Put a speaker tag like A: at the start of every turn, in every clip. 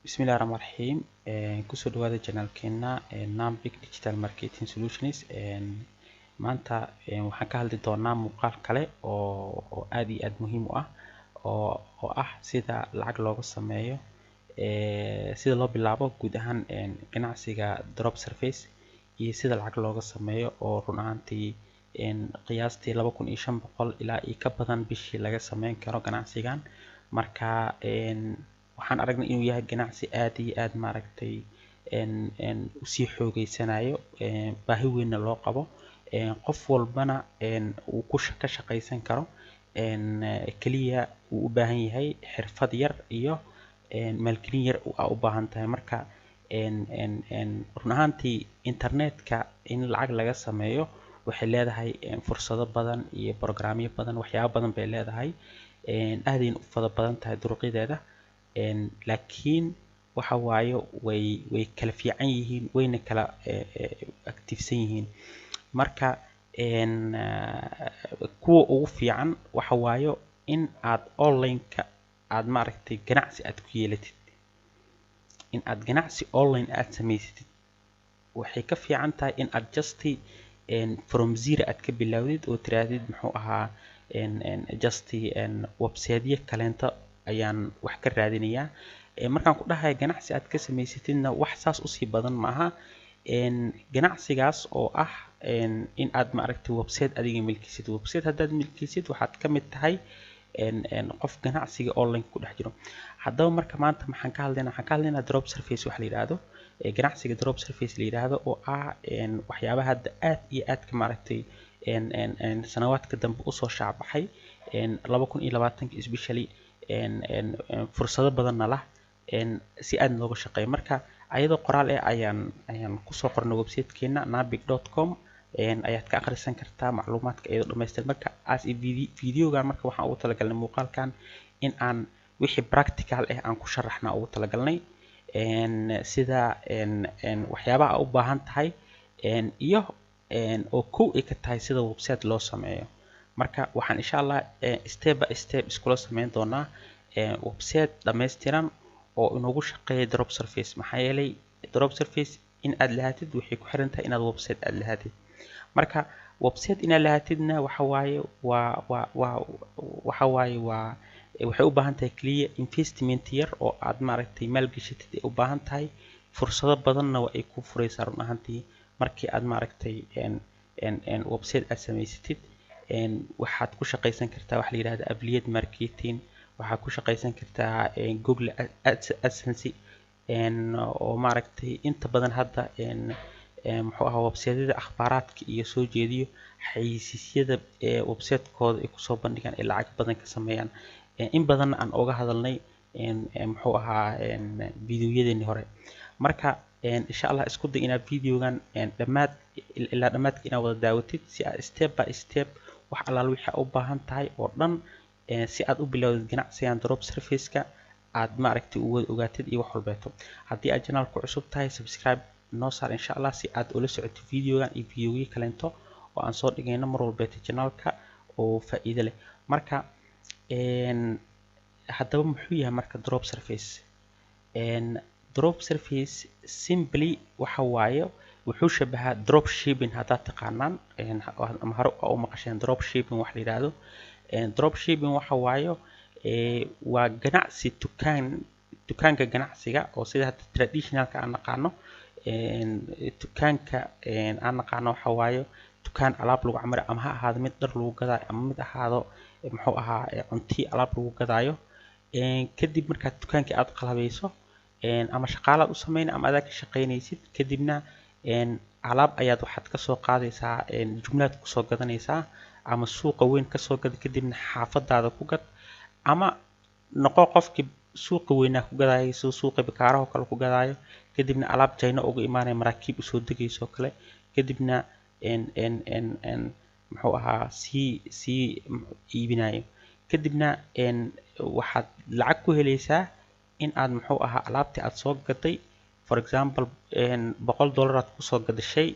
A: Bismillah ar-Rahmaan ar-Rahiim. Kusoo dhawaada channelkeena Nampic Digital Marketing Solutions. Maanta waxaan ka hadli doonaa muuqaal kale oo aad iyo aad muhiim u ah oo ah sida lacag looga sameeyo sida loo bilaabo guud ahaan ganacsiga drop service iyo sida lacag looga sameeyo oo run ahaantii qiyaastii 2500 ilaa iyo ka badan bishii laga sameyn karo ganacsigan. Marka waxaan aragnay inuu yahay ganacsi aad iyo aad maaragtay u sii xoogeysanayo baahi weynna loo qabo qof walbana uu ka shaqaysan karo kaliya uu u baahan yahay xirfad yar iyo maalgelin yar u baahan tahay. Marka run ahaantii internetka in lacag laga sameeyo waxay leedahay fursado badan iyo programyo badan, waxyaabo badan bay leedahay, aadayna u fada badan tahay duruqyadeeda. Laakiin waxa waaye way kala fiican yihiin, wayna kala activesan yihiin. Marka kuwa ugu fiican waxa waaye in aad online-ka aad maaragtay ganacsi aad ku yeelatid, in aad ganacsi online aad samaysatid. Waxay ka fiican tahay in aad just from zero aad ka bilowdid oo tiraadid muxuu ahaa just website-yo kaleento ayaan wax ka raadinayaa. Markaan ku dhahay ganacsi aad ka samaysatidna wax saas usii badan maaha. Ganacsigaas oo ah in aad maaragtay website adiga milkisid. Website haddaad milkisid waxaad ka mid tahay qof ganacsiga online ku dhex jiro. Haddaba marka maanta waxaan ka hadlaynaa drop service wax la yiraahdo, ganacsiga drop service la yiraahdo oo ah waxyaabaha hadda aad iyo aad ka maaragtay sanawaadka dambe u soo shaabaxay 2020 especially fursado badanna lah si aad looga shaqeeyo. Marka ayadoo qoraal ayaan ku soo qornay website-keena nampic.com ayaad ka akhrisan kartaa macluumaadka iyadoo dhammaystiran. Marka as video-gan marka waxaan ugu talagalnay muuqaalkan in aan wixii practical aan ku sharaxnaa ugu talagalnay sida waxyaabaha u baahan tahay iyo oo kow ay ka tahay sida website loo sameeyo. Marka waxaan insha Allah step by step iskula sameyn doonaa website dhammaystiran oo inoogu shaqeeyo drop service. Maxaa yeelay drop service in aad lahaatid waxay ku xiran tahay inaad website aad lahaatid. Marka website inaad lahaatidna waxa waaye waxay u baahan tahay kaliya investment yar oo aad maaragtay maalgashatid ay u baahan tahay. Fursado badanna ay ku fureysaa run ahaantii markii aad maaragtay website aad samaysatid. Waxaad ku shaqaysan kartaa wax la yiraahdo affiliate marketing, waxaad ku shaqaysan kartaa Google AdSense oo maaragtay inta badan hadda muxuu ahaa website-yada akhbaaraadka iyo soo jeediyo xayeysiisyada website-kooda ay ku soo bandhigaan ee lacag badan ka sameeyaan. In badan aan uga hadalnay muxuu ahaa video-yadeennii hore. Marka insha Allah isku day inaad video-gan ilaa dhammaadka inaad wada daawatid si aad step by step wax allaal wixii u baahan tahay oo dhan si aad u bilowdid ganacsigan drop service-ka aad maaragtay u ogaatid iyo wax walbeeto. Haddii aad channel-ku cusub tahay subscribe noo saar insha Allah si aad ula socotid video-gan iyo video-yi kaleento oo aan soo dhigayno mar walbeeto channel-ka oo faa'iido leh. Marka haddaba muxuu yahay marka drop service? Drop service simply waxa waaye wuxuu shabahaa drop shipping haddaad taqaanaan ama hore u maqasheen drop shipping wax la yiraahdo. Drop shipping waxa waaye waa ganacsi dukaanka ganacsiga oo sida hadda traditionalka aan naqaano. Dukaanka aan naqaano waxa waaye dukaan alaab lagu camiro ama ha ahaado mid dhar lagu gadaayo ama mid ahaado muxuu ahaa cunti alaab lagu gadaayo. Kadib markaad dukaankii aad qalabeyso ama shaqaalaad u sameyn ama aad ka shaqeynaysid kadibna alaab ayaad waxaad ka soo qaadaysaa jumlaad ku soo gadanaysaa ama suuqa weyn ka soo gad kadibna xaafadaada ku gad ama noqo qofkii suuqa weynaa ku gadaayo sida suuqa bakaaraha kale ku gadaayo kadibna alaab China uga imaanay maraakiib u soo degayso kale kadibna muxuu ahaa si iibinayo kadibna waxaad lacag ku helaysaa in aad muxuu ahaa alaabtii aad soo gaday for example $100 aad ku soo gadashay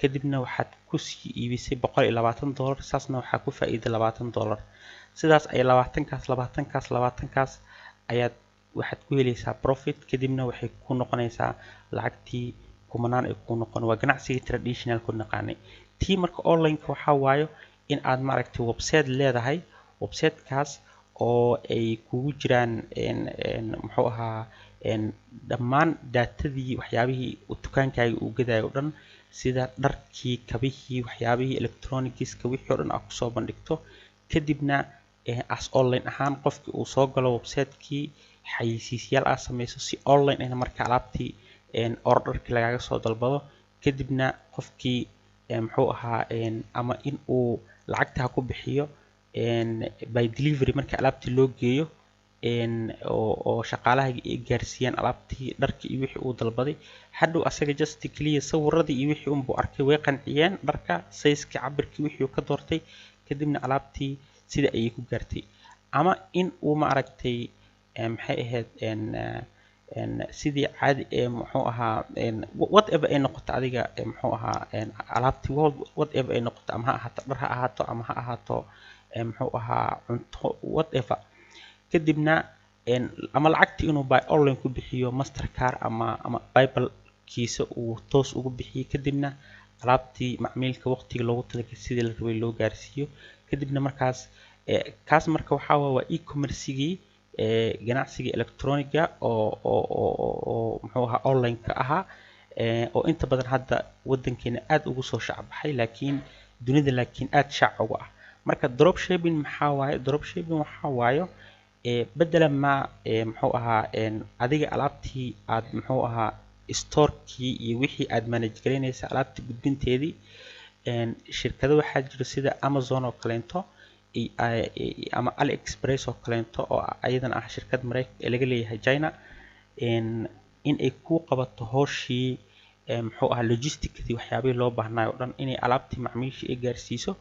A: kadibna waxaad ku sii iibisay $120 saasna waxaa ku faa'iiday $20. Sidaas ay 20kaas ayaad waxaad ku helaysaa profit kadibna waxay ku noqonaysaa lacagtii kumanaan ay ku noqon waa ganacsigii traditional ku naqaanay tii marka online-ka waxaa waayo in aad maaragtay website leedahay websitekaas oo ay kugu jiraan muxuu ahaa dhammaan daatadii waxyaabihii dukaankaaga uu gadayo o dhan sida dharkii kabihii waxyaabihii electronicska wixii o dhan aad kusoo bandhigto kadibna as online ahaan qofkii uu soo galo websitekii xayeysiisyaal aad samayso si online ahna marka alaabtii orderkii lagaaga soo dalbado kadibna qofkii muxuu ahaa ama in uu lacagta ha ku bixiyo by delivery marka alaabtii loo geeyo oo shaqaalaha ay gaarsiiyaan alaabtii dharkii iyo wixii uu dalbaday hadhow asaga just kaliya sawiradii iyo wixii unbuu arkay way qanciyeen dharka sayskii cabirkii wixii uu ka doortay kadibna alaabtii sida ayay ku gaartay ama in uu ma aragtay maxay ahayd sidii caadi muxuu ahaa whatever ay noqoto adiga muxuu ahaa alaabtii whatever ay noqoto ama ha ahaato dhar ha ahaato ama ha ahaato muxuu ahaa cunto whatever kadibna ama lacagtii inuu by online ku bixiyo mastercard ama paypal-kiisa uu toos ugu bixiyo kadibna alaabtii macmiilka waqtiga loogu talagalay sidii la rabay loo gaarsiiyo kadibna markaas kaas marka waxaa waa e-commerce-gii ganacsiga electroniga oo muxuu ahaa online-ka ahaa oo inta badan hadda wadankeena aad ugu soo shacbaxay laakiin dunida laakiin aad shaac uga ah marka dropshipping maxaa waaye dropshipping waxaa waayo bedela ma muxuu ahaa adiga alaabtii aad muxuu ahaa storekii iyo wixii aad manage garaynaysa alaabtii gudbinteedii shirkado waxaa jira sida Amazon oo kaleento ama AliExpress oo kaleento oo ayadana ah shirkad Mareykan laga leeyahay China in ay ku qabato hooshii muxuu ahaa logisticadii waxyaabihii loo baahnaayo oo dhan inay alaabtii macmiishii ay gaarsiiso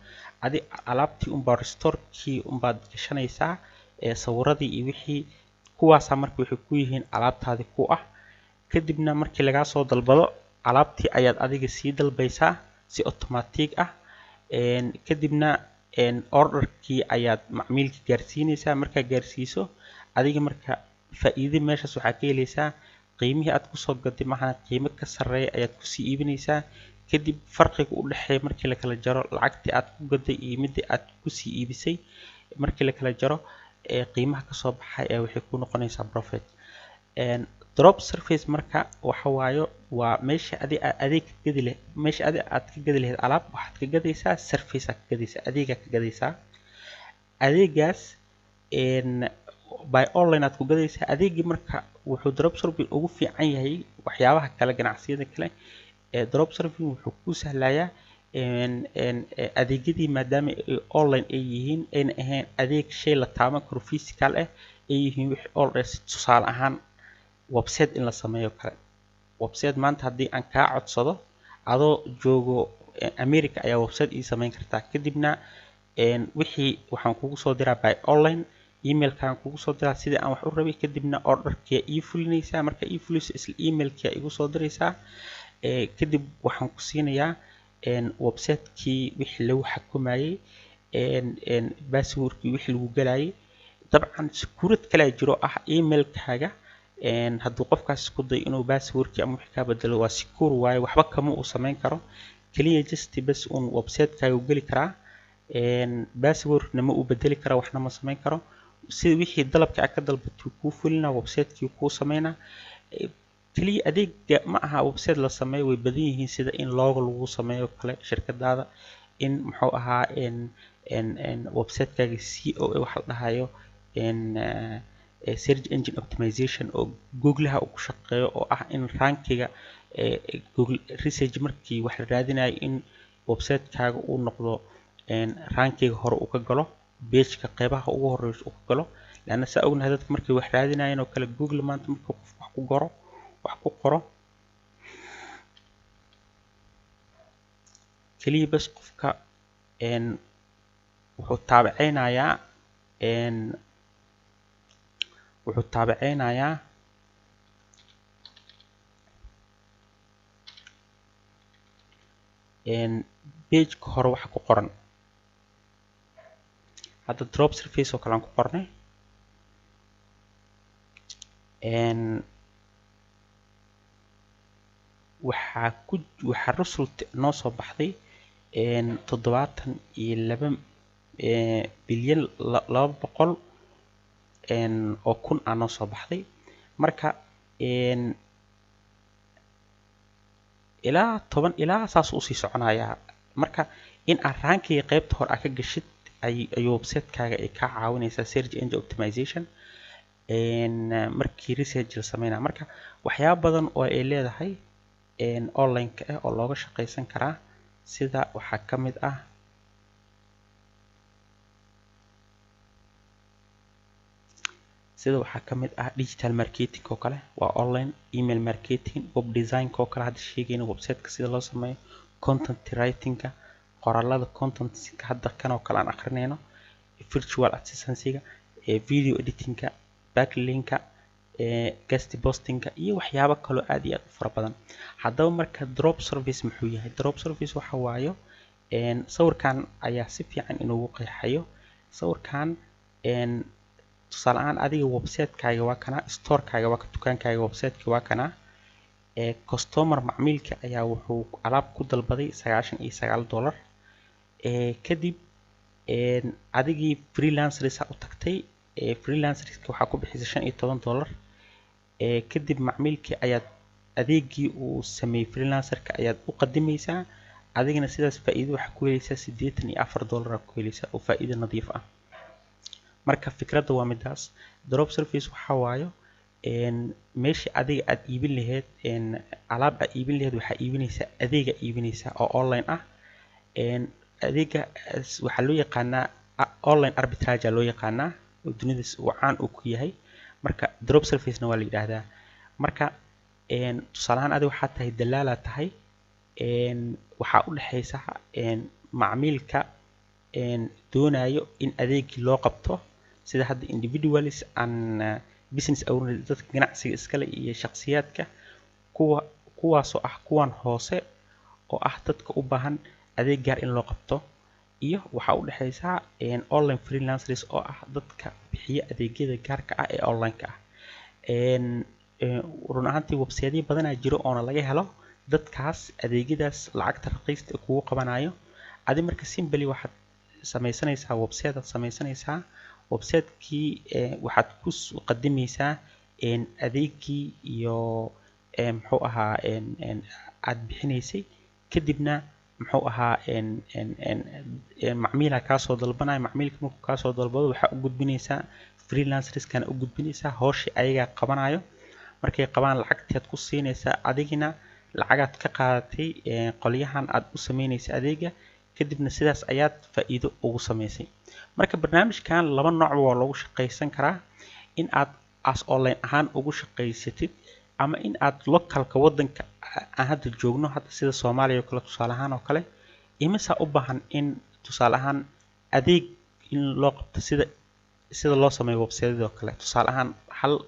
A: adi alaabtii unbaa storekii unbaad gashanaysaa sawiradii iyo wixii kuwaasaa marka waxay ku yihiin alaabtaadii ku ah kadibna markii lagaa soo dalbado alaabtii ayaad adiga sii dalbaysaa si automatic ah kadibna orderkii ayaad macmiilka gaarsiinaysaa markaa gaarsiiso adiga marka faa'iido meeshaas waxaa ka helaysaa qiimihii aad kusoo gaday maxana qiimo ka sarreeya ayaad kusii iibinaysaa kadib farqiga u dhexeeya markii la kala jaro lacagtii aad ku gaday iyo midii aad kusii iibisay markii la kala jaro qiimaha ka soo baxay ee waxay ku noqonaysaa profit drop surface marka waxa waayo waa meesha adeeg ka gadi leh meesha aad ka gadi lahayd alaab waxaad ka gadaysaa surface aad ka gadaysaa adeega ka gadaysaa adeegaas by online aad ku gadaysaa adeegii marka wuxuu drop shipping ugu fiican yahay waxyaabaha kale ganacsiyada kale drop shipping wuxuu ku sahlayaa adeegyadii maadaama ay online ay yihiin ayna ahayn adeeg shay la taaban karo physical ah ay yihiin wixii already tusaale ahaan website in la sameeyo kale website maanta haddii aan kaa codsado adoo joogo America ayaa website ii samayn kartaa kadibna wixii waxaan kugu soo diraa by online emailkaan kugu soo diraa sidii aan wax u rabay kadibna orderkii ii fulinaysaa marka ii fuliso isla emailkii igu soo diraysaa kadib waxaan ku siinayaa website-kii wixii lagu xakamayay password-kii wixii lagu galayay dabcan security kale jiro ah emailkaaga hadduu qofkaas isku day inuu password-kii ama wixii ka bedelo waa secure waaye waxba kama uu samayn karo kaliya just bas un website-kaaga u geli karaa password-na ma uu bedeli karo waxna ma samayn karo sida wixii dalabka aad ka dalbatay kuu fulina website-kii kuu sameynaa kaliya adeega ma aha website la sameeyo way badan yihiin sida in logo lagu sameeyo kale shirkadaada in muxuu ahaa website-kaaga COA waxa la dhahayo search engine optimization oo Google-ha uu ku shaqeeyo oo ah in rankiga Google research markii wax la raadinayo in website-kaaga uu noqdo rankiga hore uu ka galo page-ka qaybaha ugu horeysa uu ka galo laana saa ognahay dadka markay wax raadinayaan oo kale Google maanta markuu qof wax ku qoro kaliya bas qofka wuxuu taabiceynayaa page-ka hore waxa ku qoran hadda drop surface oo kale aan ku qornay waxaa result noo soo baxday 72 bilyan 200 oo kun aa noo soo baxday. marka ilaa 10 ilaa saas usii soconayaa. marka in aad rankiga qaybta hore aad ka gashid ayuu website-kaaga ay ka caawinaysaa search engine optimization markii research la sameynaa. marka waxyaabo badan oo ay leedahay online-ka ah oo looga shaqaysan karaa sida waxaa ka mid ah digital marketing oo kale waa online, email marketing, web design oo kale hadda sheegayna website-ka sida loo sameeyo, content writing-ka qoraalada content-ka hadda kan oo kale aan akhrinayno, virtual assistant-ga, video editing-ka, backlink-ka, guest posting-ka iyo waxyaabo kale oo aad iyo aad u fara badan. haddaba marka drop service muxuu yahay? drop service waxa waayo sawirkan ayaa si fiican inoogu qeexayo. sawirkan tusaale ahaan adiga website-kaaga waa kana, store-kaaga waa ka, dukaankaaga website-ka waa kana, customer macmiilka ayaa wuxuu alaab ku dalbaday $99. kadib adigii freelancers u tagtay, freelancerska waxaa ku bixisay $15. kadib macmiilkii ayaad adeegii uu sameeyay freelancerka ayaad u qadimaysaa, adigana sidaas faa'iido waxaa ku helaysaa $84 ku helaysaa oo faa'iido nadiif ah. marka fikradda waa midaas. drop service waxa waayo meeshii adiga aad iibin lahayd alaab aad iibin lahayd waxaa iibinaysaa adeega iibinaysaa oo online ah. adeega waxaa loo yaqaanaa online arbitrage loo yaqaanaa oo dunida uu caan u ku yahay. marka drop service-na waa la yiraahdaa. marka tusaale ahaan adiga waxaa tahay dalaala tahay, waxaa u dhaxaysa macmiilka doonayo in adeegii loo qabto sida hadda individuals and business owners, dadka ganacsiga iskale iyo shakhsiyaadka kuwaasoo ah kuwan hoose oo ah dadka u baahan adeeg gaar in loo qabto, iyo waxaa u dhaxaysa online freelancers oo ah dadka bixiya adeegyada gaarka ah ee online-ka ah. run ahaantii website-yo badanaa jiro oona laga helo dadkaas adeegyadaas lacagta raqiista kugu qabanayo. adi marka simply waxaad samaysanaysaa website aad samaysanaysaa, website-kii waxaad ku qadimaysaa adeegii iyo muxuu ahaa aad bixinaysay, kadibna muxuu ahaa macmiila kaasoo dalbanaya. macmiilka markuu kaasoo dalbado waxaa u gudbinaysaa freelancerskana u gudbinaysaa, hooshii ayagaa qabanayo. markay qabaan lacagteed ku siinaysaa, adigina lacagaad ka qaadatay qolyahan aad u samaynaysa adeega, kadibna sidaas ayaad faa'iido ugu samaysay. marka barnaamijkan laba nooc waa loogu shaqaysan karaa, in aad as online ahaan ugu shaqaysatid ama in aad localka wadanka aan hadda joogno, hadda sida Soomaaliya oo kale tusaale ahaan oo kale, imisa u baahan in tusaale ahaan adeeg in loo qabto sida loo sameeyo website-yada oo kale. tusaale ahaan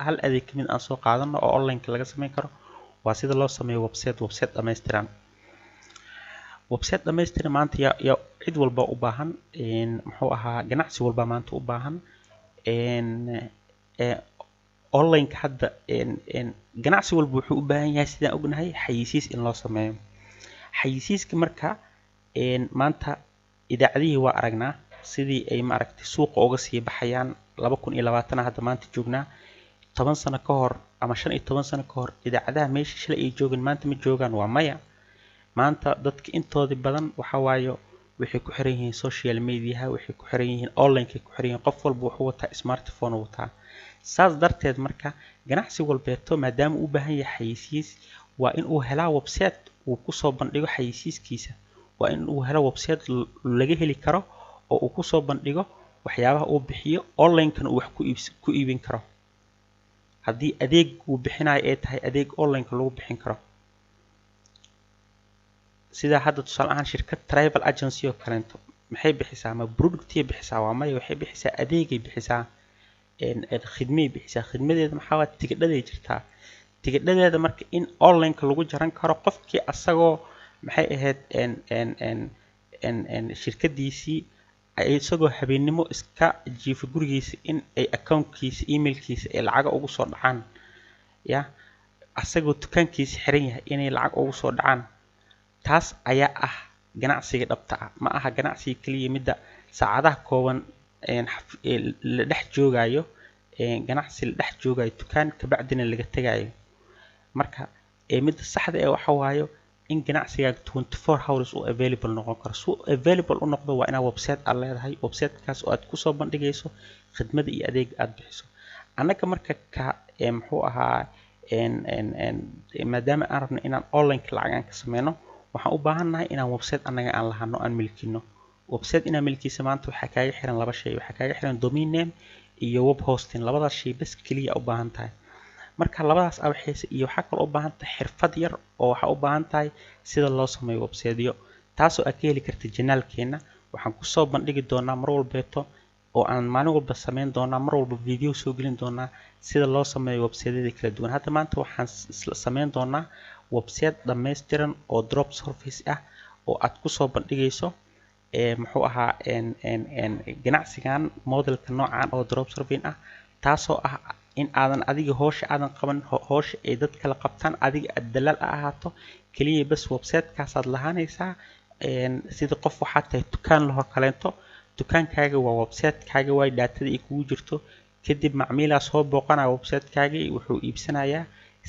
A: hal adeeg kamid aan soo qaadano oo online-ka laga sameyn karo waa sida loo sameeyo website dhammaystiran. website dhammaystiran maanta yaa cid walba u baahan, muxuu ahaa ganacsi walba maanta u baahan. online-ka hadda ganacsi walba wuxuu u baahan yahay sidaan ognahay xayeysiis in loo sameeyo. xayeysiiska marka maanta idaacadihii waa aragnaa sidii ay maaragtay suuqa uga sii baxayaan. 2020 hadda maanta joognaa. 10 sano ka hor ama 15 sano ka hor idaacadaha meeshii shalay ay joogeen maanta ma joogaan, waa maya. maanta dadka intoodii badan waxa waayo waxay ku xiran yihiin social media, waxay ku xiran yihiin online-ka ku xiran yihiin, qof walba wuxuu wataa smartphone wataa. saas darteed marka ganacsi walbeeto maadaama uu u baahan yahay xayeysiis, waa in uu helaa website uu ku soo bandhigo xayeysiiskiisa. waa in uu helo website laga heli karo oo uu ku soo bandhigo waxyaabaha uu bixiyo, online-kana uu wax ku iibin karo. haddii adeeg uu bixinayo ay tahay adeeg online-ka lagu bixin karo, sida hadda tusaale ahaan shirkad travel agency oo kaleento maxay bixisaa? ama productay bixisaa? waa maya, waxay bixisaa adeegay bixisaa, khidmay bixisaa. khidmadeeda maxaa waa tigidhaday jirtaa. tigidhadeeda marka in online-ka lagu jaran karo, qofkii asagoo maxay ahayd shirkadiisii isagoo habeenimo iska jiifa gurigiisa in ay account-kiisa email-kiisa ay lacaga ugu soo dhacaan ya asagoo dukaankiisa xiran yahay inay lacag ugu soo dhacaan. taas ayaa ah ganacsiga dhabta ah, ma aha ganacsiga kaliya midda saacadaha kooban la dhex joogayo, ganacsi la dhex joogayo dukaan kabacdina laga tagayo. marka midda saxda ee waxa waayo in ganacsigaaga 24 hours uu available noqon karo. suu available u noqdo waa inaad website aad leedahay, websitekaas oo aad kusoo bandhigayso khidmada iyo adeega aad bixiso. annaga marka ka muxuu ahaa maadaama aan rabno inaan online lacag aan ka sameyno, waxaan u baahannahay inaan website annaga aan lahano, aan milkino. website inaan milkiisa maanta waxaa kaaga xiran laba shay, waxaa kaaga xiran domain name iyo web hosting. labadaas shay bas kaliya u baahan tahay. marka labadaas waxayse iyo waxaa kaloo u baahan tahay xirfad yar, oo waxaa u baahan tahay sida loo sameeyo websiteyo, taasoo aad ka heli karta janaalkeena. waxaan kusoo bandhigi doonaa mar walbeeto, oo aan maalin walba sameyn doonaa, mar walba video soo gelin doonaa sida loo sameeyo websiteyada kala duwan. hadda maanta waxaan sameyn doonaa website dhammaystiran oo drop surface ah, oo aad kusoo bandhigayso muxuu ahaa ganacsigan modelka noocan oo drop surfing ah, taasoo ah in aadan adiga hoosha aadan qaban, hoosha ay dad kala qabtaan, adiga aad dalaal ahaato kaliya bas websitekaas lahaanaysaa. sida qof waxaad tahay dukaan lahoo kaleento, dukaankaaga waa websitekaaga, waa daatada ay kugu jirto. kadib macmiilaa soo booqanaya websitekaaga, wuxuu iibsanayaa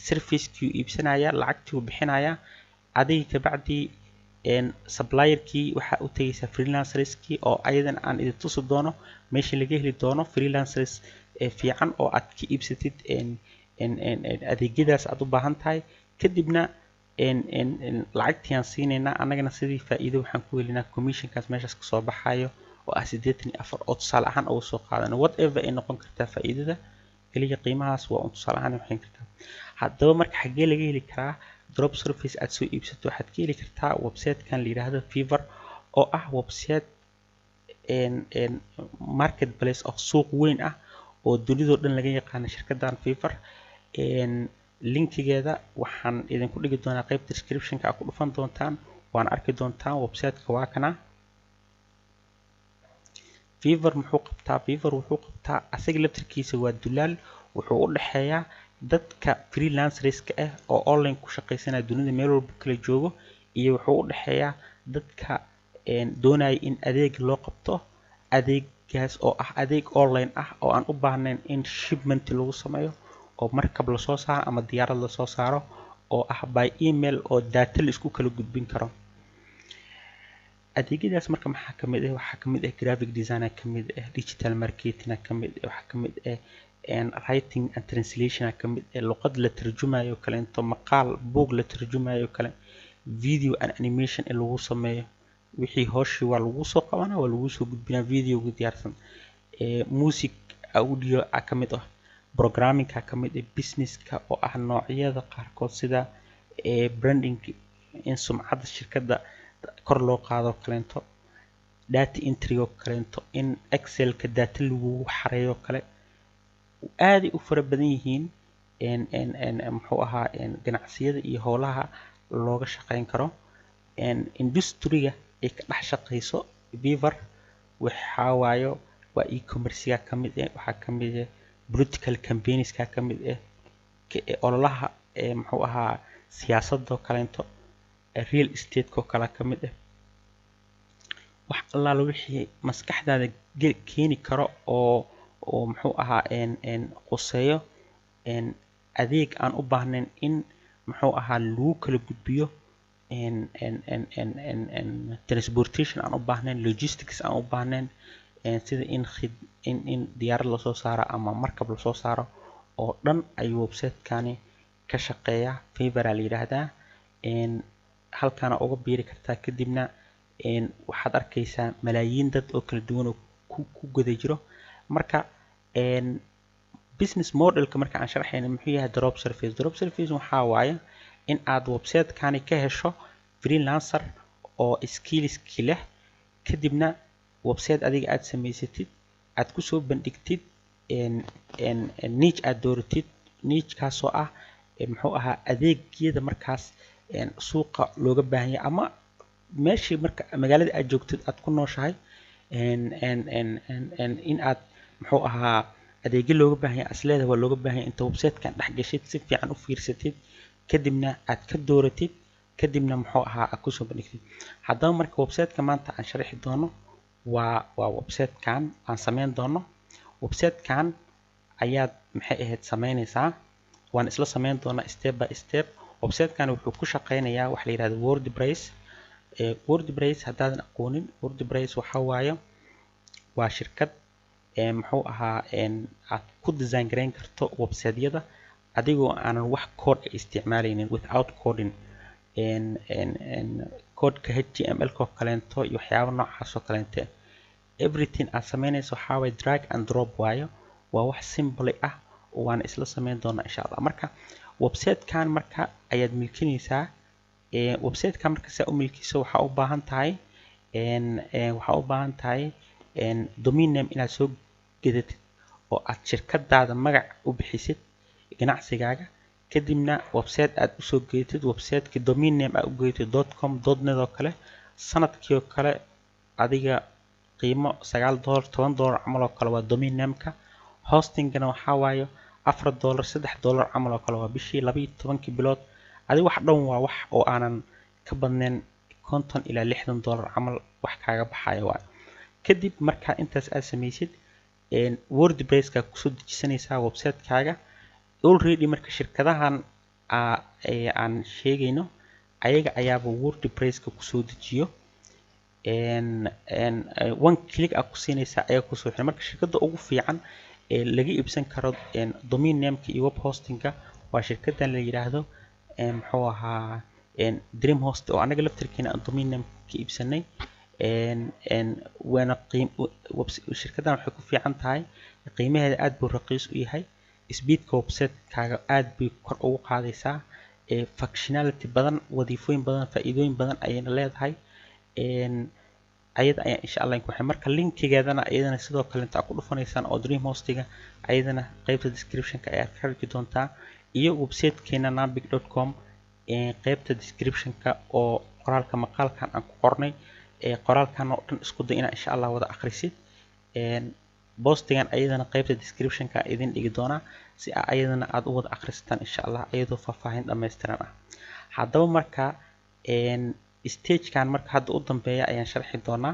A: servicekii, iibsanayaa lacagtii, bixinayaa. adiga kabacdi supplierkii waxaa u tagaysaa freelancerskii, oo ayadan aan idin tusi doono meesha laga heli doono freelancers fiican oo aad ka iibsatid adeegyadaas aad u baahan tahay. kadibna lacagtii aan siinaynaa annagana sidii faa'iido waxaan ku helinaa commissionkaas meeshaas kasoo baxayo oo ah 84, oo tusaale ahaan ugu soo qaadano whatever ay noqon kartaa faa'iidada, kaliya qiimahaas waa un tusaale ahaan waxay kartaa. haddaba marka xaggee laga heli karaa drop surface aad soo iibsato? waxaad ka heli kartaa websitekan la yiraahdo Fiverr, oo ah website marketplace oo suuq weyn ah oo dunidoo dhan laga yaqaano shirkadan Fiverr. linkigeeda waxaan idinku dhigi doonaa qaybta descriptionka aad ku dhufan doontaan, waan arki doontaan websiteka waa kana. Fiverr muxuu qabtaa? Fiverr wuxuu qabtaa asaga laftirkiisa waa dulaal, wuxuu u dhaxeeyaa dadka freelancerska ah oo online ku shaqaysanaya dunida meel walba kala joogo, iyo wuxuu u dhaxeeyaa dadka doonaya in adeeg loo qabto, adeegaas oo ah adeeg online ah oo aan u baahnayn in shipment lagu sameeyo, oo markab la soo saaro ama diyaarad la soo saaro, oo ah by email oo data la isku kala gudbin karo. adeegyadaas marka maxaa kamid ah? waxaa kamid ah graphic design, kamid ah digital marketing, kamid ah waxaa kamid ah writing and translation, kamid ah luqad la tarjumayo kale, inta maqaal book la tarjumayo kale, video and animation in lagu sameeyo. wixii hooshii waa lagu soo qabanaa, waa lagu soo gudbinaa video diyaarsan. music audio kamid ah, programming kamid ah, businesska oo ah noocyada qaarkood sida branding, in sumcadda shirkadda kor loo qaado kaleento, data entry oo kaleento, in excelka data lagu xareeyo kale. aad u fara badan yihiin muxuu ahaa ganacsiyada iyo howlaha looga shaqeyn karo. industriga ay ka dhex shaqeyso Fiverr waxaa waayo waa e-commerce kamid ah, waxaa kamid ah political campaigns kamid ah, ololaha muxuu ahaa siyaasadda kaleento, real estate ko kala kamid ah. wax allaala wixii maskaxdaada keeni karo oo muxuu ahaa quseeyo adeeg aan u baahnayn in muxuu ahaa lagu kala gudbiyo, transportation aan u baahnayn, logistics aan u baahnayn, sida in diyaarad la soo saaro ama markab la soo saaro, oo dhan ayuu websitekani ka shaqeeyaa. Fiverr la yiraahdaa. halkaana uga biiri kartaa. kadibna waxaad arkaysaa malaayiin dad oo kala duwan oo ku guda jiro. marka business modelka marka aan sharaxayna muxuu yahay drop surface? drop surface waxaa waaye in aad websitekani ka hesho freelancer oo skillski leh, kadibna website adiga aad samaysatid, aad kusoo bandhigtid niche aad dooratid, nichekaasoo ah muxuu ahaa adeegyada markaas suuqa looga baahan yahay, ama meeshii marka magaalada aad joogtid aad ku nooshahay, in aad muxuu ahaa adeegyo looga baahan yahay asleeda waa looga baahan yahay inta website-kan dhex gashid si fiican u fiirsatid kadibna aad ka dooratid kadibna muxuu ahaa aad kusoo bandhigtid. haddaba marka website-ka maanta aan sharxi doono waa website-kan aan sameyn doono. website-kan ayaad maxay ahayd sameynaysaa, waan isla sameyn doonaa step by step. website-kan wuxuu ku shaqeynayaa wax la yiraahdo WordPress. WordPress haddaadan aqoonin, WordPress waxa waaye waa shirkad muxuu ahaa aad ku design gareyn karto website-yada adigoo aanan wax code isticmaalaynin, without coding. codeka HTML-ka oo kaleento iyo waxyaabo noocaas oo kaleente, everything aad sameynayso waxaa waaye drag and drop waayo, waa wax simple ah waan isla sameyn doonaa insha Allah. marka website-kan marka ayaad milkinaysaa. website-kan marka saa u milkiso waxaa u baahan tahay domain name inaad soo gadatid oo aad shirkadaada magac u bixisid ganacsigaaga, kadibna website aad usoo geetid, website-ki domain name aad u geetid .com .net oo kale, sanadkii oo kale adiga qiimo $9 $10 camal oo kale waa domain name-ka. hostingana waxaa waaye $4 $3 camal oo kale waa bishii 12 bilood. adiga wax dhan waa wax oo aanan ka badnayn $50 ilaa $60 camal wax kaaga baxaya waa. kadib markaa intaas aad samaysid WordPress-ka kusoo dejisanaysaa website-kaaga. already marka shirkadahan aan sheegayno ayaga ayaaba WordPress-ka kusoo dejiyo, one click aad ku siinaysaa ayaga kusoo xiran. marka shirkadda ugu fiican laga iibsan karo domain name-ka iyo web hosting-ka waa shirkaddan la yiraahdo muxuu ahaa DreamHost oo anaga laftirkeena aan domain name ka iibsanay. waana shirkaddan waxay ku fiican tahay, qiimaheeda aad buu raqiis u yahay, speedka website-kaaga aad bay kor ugu qaadaysaa, functionality badan, wadiifooyin badan, faa'iidooyin badan ayayna leedahay. ayada ayaa insha Allah ku waxay marka linkigeedana ayadana sidoo kale inta ku dhufanaysaan oo DreamHost-ga ayadana qaybta description-ka ayaad ka arki doontaa, iyo website-keena nabic.com qaybta description-ka oo qoraalka maqaalkan aan ku qornay. qoraalkan oo dhan isku day inaa insha Allah wada akhrisid. postigan ayadana qaybta description-ka idin dhigi doonaa si ayadana aad u wada akhrisataan insha Allah ayadoo faahfaahin dhammaystiran ah. haddaba marka stage-kan marka hadda u dambeeya ayaan sharxi doonaa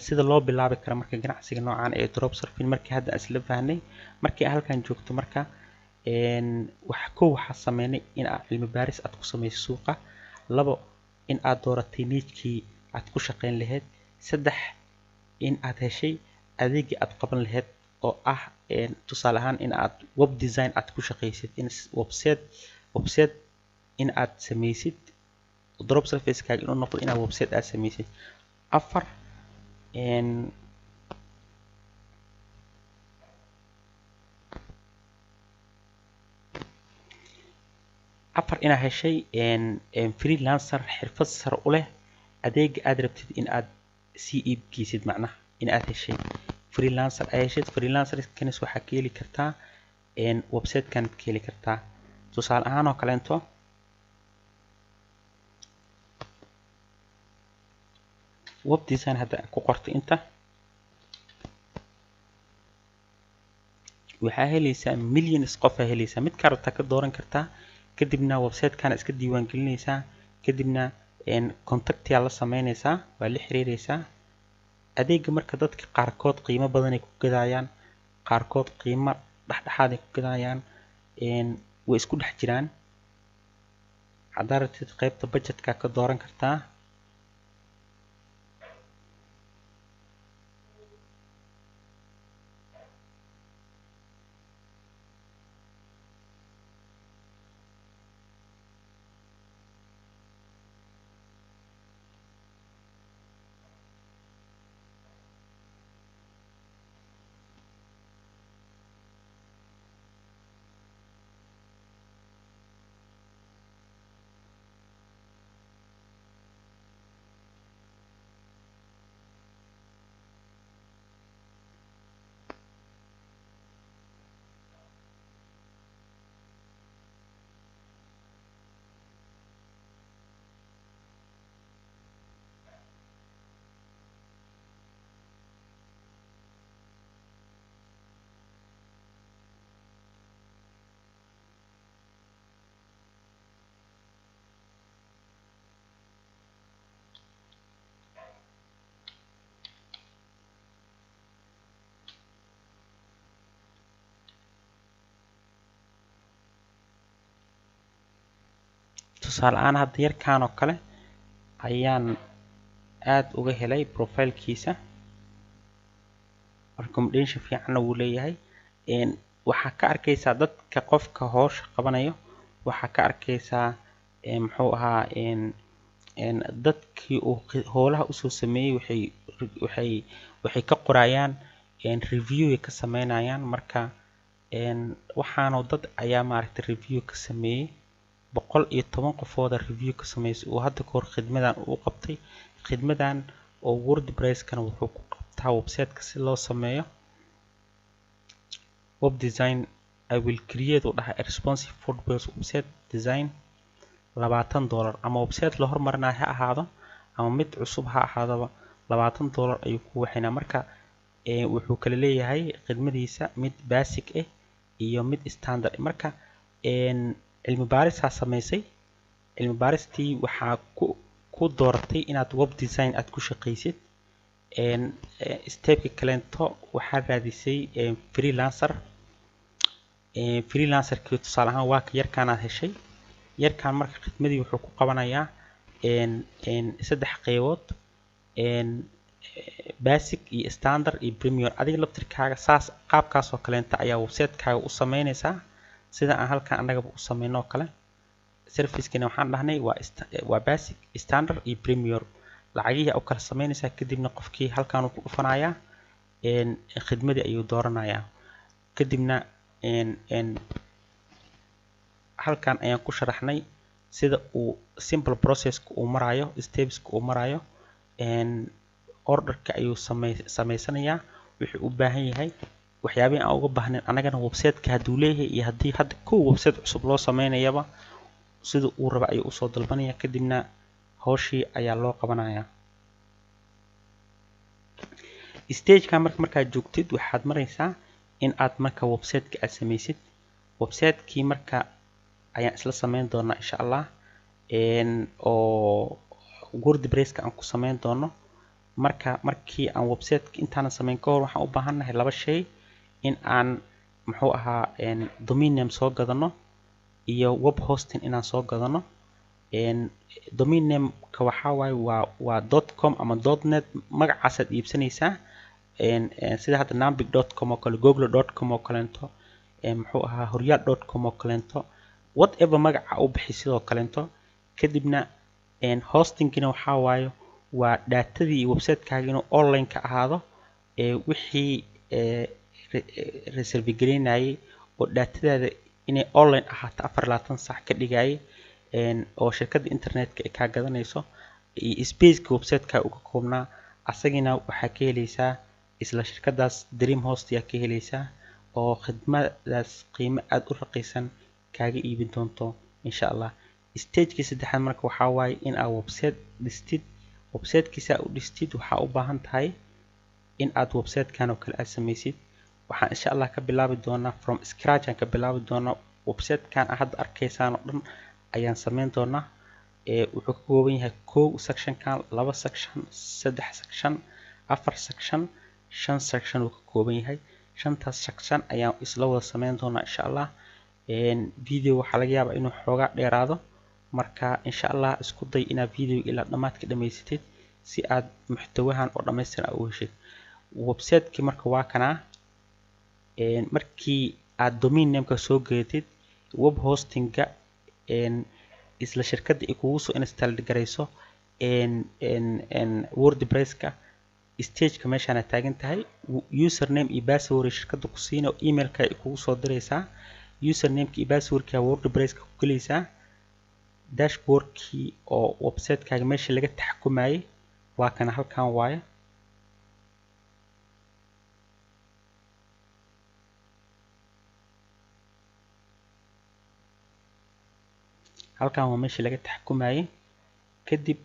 A: sida loo bilaabi karo marka ganacsiga noocan ee drop shipping. markii hadda isla fahnay markii halkan joogto marka waxaa sameynay in aad cilmi baaris aad ku samayso suuqa. 2 in aad dooratay niche-kii aad ku shaqeyn lahayd. 3 in aad heshay adeegii aad qaban lahayd oo ah tusaale ahaan in aad web design aad ku shaqeysid, in website in aad samaysid drop service-kaaga inuu noqdo inaad website aad samaysid. 4 inaad heshay freelancer xirfad sare u leh adeega aad rabtid in aad sii iibgeysid, macnaha in aad heshay freelancer ay heshay. freelancer-kanis waxaa ka heli kartaa website-kan ka heli kartaa. tusaale ahaan oo kaleento web design hadda ku qortay inta waxaa helaysaa millions qof aa helaysaa, mid ka rabtaa ka dooran kartaa. kadibna website-kan iska diiwaan gelinaysaa, kadibna contactiyaa la sameynaysaa, waa la xiriiraysaa. adeega marka dadka qaarkood qiimo badan ay ku gadayaan, qaarkood qiimo dhexdhexaad ay ku gadayaan, way isku dhex jiraan. haddaad rabtid qaybta budgetka ka dooran kartaa. tusaale ahaan hadda yarkaan oo kale ayaan aad uga helay profile-kiisa, recommendation fiicanna wuu leeyahay. waxaa ka arkaysaa dadka qofka howsha qabanayo, waxaa ka arkaysaa muxuu ahaa dadkii uu howlaha usoo sameeyey waxay ka qorayaan review ay ka sameynayaan. marka waxaanu dad ayaa maaragtay review ka sameeyey 110 qofooda review ka sameysay oo hadda kahor khidmadan uu qabtay. khidmadan oo WordPress-kana wuxuu ku qabtaa website-ka si loo sameeyo web design. I will create oo dhahay responsive WordPress website design $20 ama website la hormarinayo ha ahaado ama mid cusub ha ahaadaba $20 ayuu ku waxaynaa. marka wuxuu kala leeyahay khidmadiisa mid basic ah iyo mid standard. marka cilmi baarisaa sameysay, cilmi baaristii waxaa ku dooratay inaad web design aad ku shaqaysid. stepka kaleento waxaa raadisay freelancer. freelancerkii tusaale ahaan waa ka yarkaan aad heshay. yarkaan marka khidmadii wuxuu ku qabanayaa 3 qaybood, basic iyo standard iyo premium. adiga laftirkaaga saas qaabkaas oo kaleenta ayaa website-kaaga u sameynaysaa sida aan halkan annagaba u sameyno oo kale. service-kina waxaan dhahnay waa basic, standard iyo premium. lacagihii u kala sameynaysaa kadibna qofkii halkan uu ku dhufanayaa khidmadii ayuu dooranayaa. kadibna halkan ayaan ku sharaxnay sida uu simple process-ka uu marayo, steps-ka uu marayo. order-ka ayuu sameysanayaa wixii u baahan yahay, waxyaabihii aan uga baahnayn anagana website-ka hadduu leeyahay iyo haddii hadda website cusub loo sameynayaba sida uu raba ayuu usoo dalbanaya. kadibna howshii ayaa loo qabanayaa. stage-ka markaad joogtid waxaad maraysaa in aad marka website-ka aad sameysid. website-kii marka ayaan isla sameyn doonaa insha Allah, oo WordPress-ka aan ku sameyn doono. markii aan website-ka intaanan sameyn ka hor waxaan u baahannahay 2 shay in aan muxuu ahaa domain name soo gadano iyo web hosting inaan soo gadano. domain name-ka waxaa waaye waa .com ama .net magacaasaad iibsanaysaa. sida hadda nambic.com oo kale, google.com oo kaleento, muxuu ahaa horyaal.com oo kaleento, whatever magaca u bixi sidoo kaleento. kadibna hostingina waxaa waaye waa datadii website-kaaga inuu online ka ahaado, wixii reserve gareynayay oo datadaada inay online ahaato 24 saac ka dhigayay, oo shirkadda internetka ay kaa gadanayso, iyo space-ka website-ka uga koobnaa asagina waxaa ka helaysaa isla shirkadaas DreamHost ayaa ka helaysaa oo khidmadaas qiimo aad u raqiisan kaaga iibin doonto insha Allah. stage-ka saddexaad marka waxaa waaye in aad website dhistid. website-kiisa u dhistid waxaa u baahan tahay in aad website-kan oo kale aad sameysid. waxaan insha Allah ka bilaabi doonaa from scratch aan ka bilaabi doonaa. website-kan aad hadda arkaysaan oo dhan ayaan sameyn doonaa. wuxuu ka kooban yahay 1 section-kan, 2 section, 3 section, 4 section, 5 section uu ka kooban yahay. 5taas section ayaan isla wada sameyn doonaa insha Allah. video waxaa laga yaabaa inuu xoogaa dheeraado, marka insha Allah isku day inaad video ilaa dhamaadka dhamaysatid si aad muxtawahan oo dhameystiran u heshid. website-ki marka waa kana. markii aad domain name-ka soo gadatid, web hosting-ga isla shirkadda ay kugu soo install garayso WordPress-ka, stage-ka meeshaan aad taagan tahay, username iyo password shirkadda ku siina, email-ka ay kugu soo diraysaa. username-ka iyo password-ka WordPress-ka ku gelaysaa. dashboard-kii oo website-kaaga meesha laga taxkumayay waa kana, halkan waaye. halkan waa meesha laga taxkumayay. kadib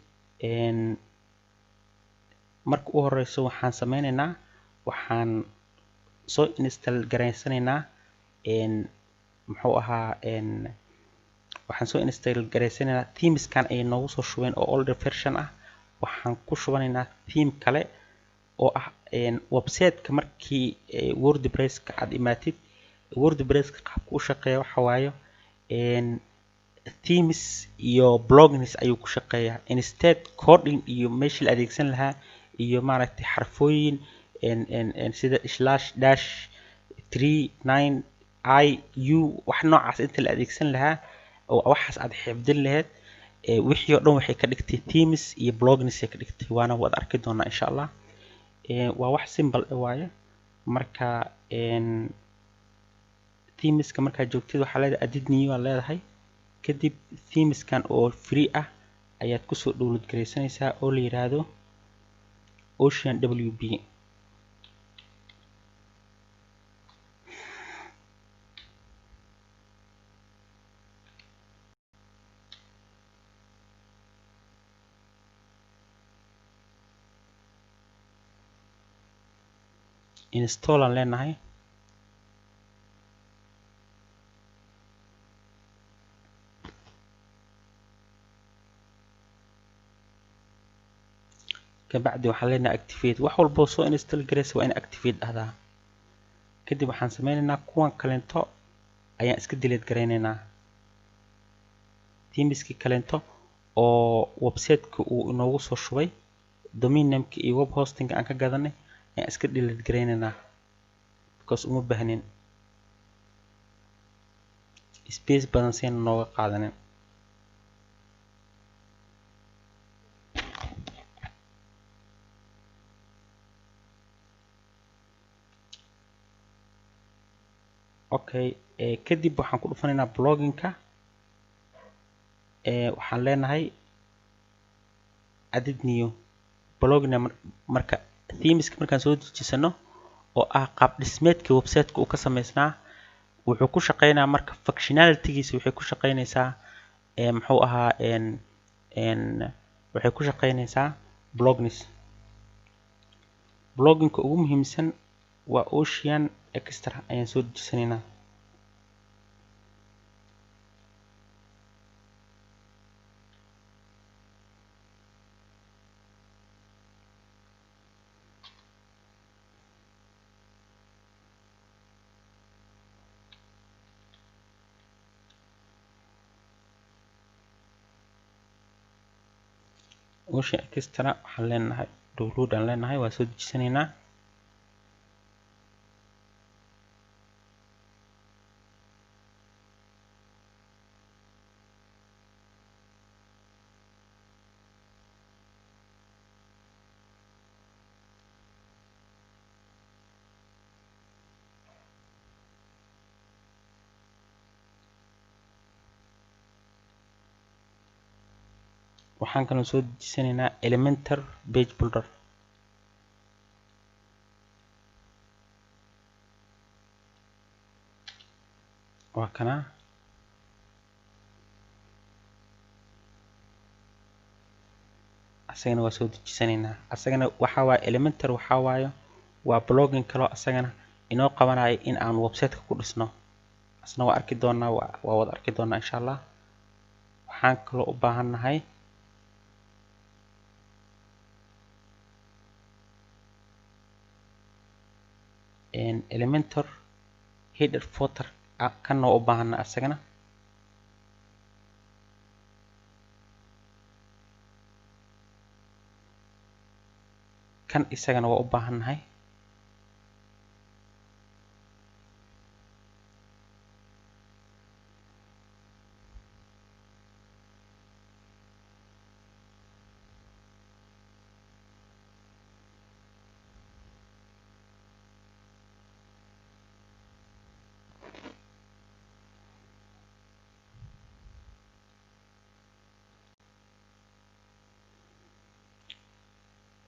A: marka u horeyso waxaan sameynaynaa, waxaan soo install garaysanaynaa muxuu ahaa waxaan soo install garaysanaynaa themes-kan ay noogu soo shubeen oo older version ah. waxaan ku shubanaynaa theme kale oo ah website-ka markii WordPress-ka aad imaatid. WordPress-ka qaabka u shaqeeya waxa waaye themes iyo plugins ayuu ku shaqeeyaa instead coding iyo meeshii la adeegsan lahaa iyo maaragtay xarfooyin sida slash dash 39 i u wax noocaas inta la adeegsan lahaa oo waxaas aad xifdin lahayd wixii oo dhan waxay ka dhigtay themes iyo plugins ay ka dhigtay waana wada arki doonaa insha Allah waa wax simple waaye marka themeska markaa joogtid waxaa leedahay edit new aad leedahay kadib themeskan oo free ah ayaad kusoo download garaysanaysaa oo la yiraahdo Ocean WP install aan leenahay kabacdi waxaan leenahay activate wax walba soo install garaysa waa in activate ahdaa kadib waxaan sameynaynaa kuwan kalento ayaan iska delete garaynaynaa themeski kalento oo website-ka uu inoogu soo shubay domain name-ka iyo web hosting aan ka gadanay ayaan iska delete garaynaynaa because uma baahnin space badan si aan nooga qaadanin okay kadib waxaan ku dhufanaynaa blogging-ka waxaan leenahay edit new blogging marka themeska markaan soo dejisano oo ah qaab dhismeedka website-ka uu ka sameysnaa wuxuu ku shaqeynaa marka functionality-giisa waxay ku shaqeynaysaa muxuu ahaa waxay ku shaqeynaysaa blogging-ka ugu muhiimsan waa Ocean Extra ayaan soo dejisanaynaa Ocean Extra waxaan leenahay download aan leenahay waa soo dejisanaynaa waxaan kaloo soo dejisanaynaa Elementor page builder waa kana asagana waa soo dejisanaynaa asagana waxa waaye Elementor waxa waaye waa blogging kaloo asagana inoo qabanayo in aan website-ka ku dhisno asna waa arki doonaa waa wada arki doonaa insha Allah waxaan kaloo u baahannahay Elementor header footer kan oo u baahanna asagana kan isagana waa u baahannahay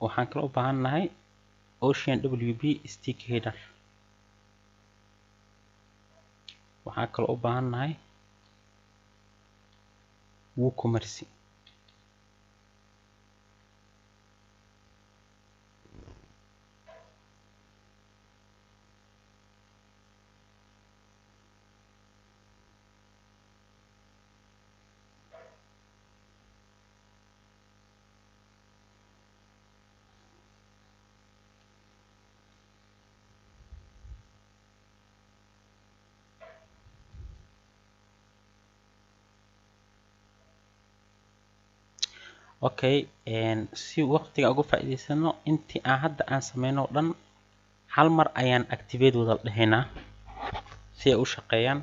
A: waxaan kaloo u baahannahay Ocean WP stick header waxaan kaloo u baahannahay WooCommerce okay si waqtiga uga faa'iideysano intii aan hadda aan sameyno dhan hal mar ayaan activate wada dhahaynaa si ay u shaqeeyaan.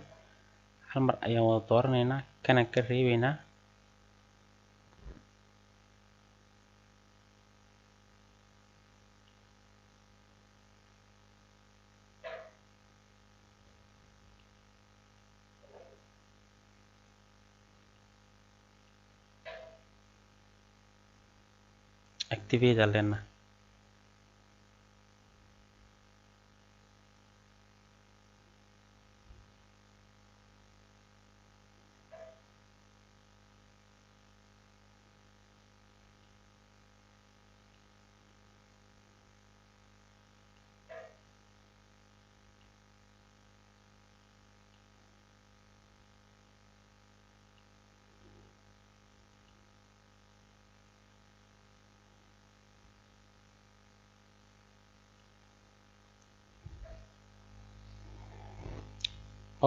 A: hal mar ayaan wada dooranaynaa kana ka reebaynaa. activate lena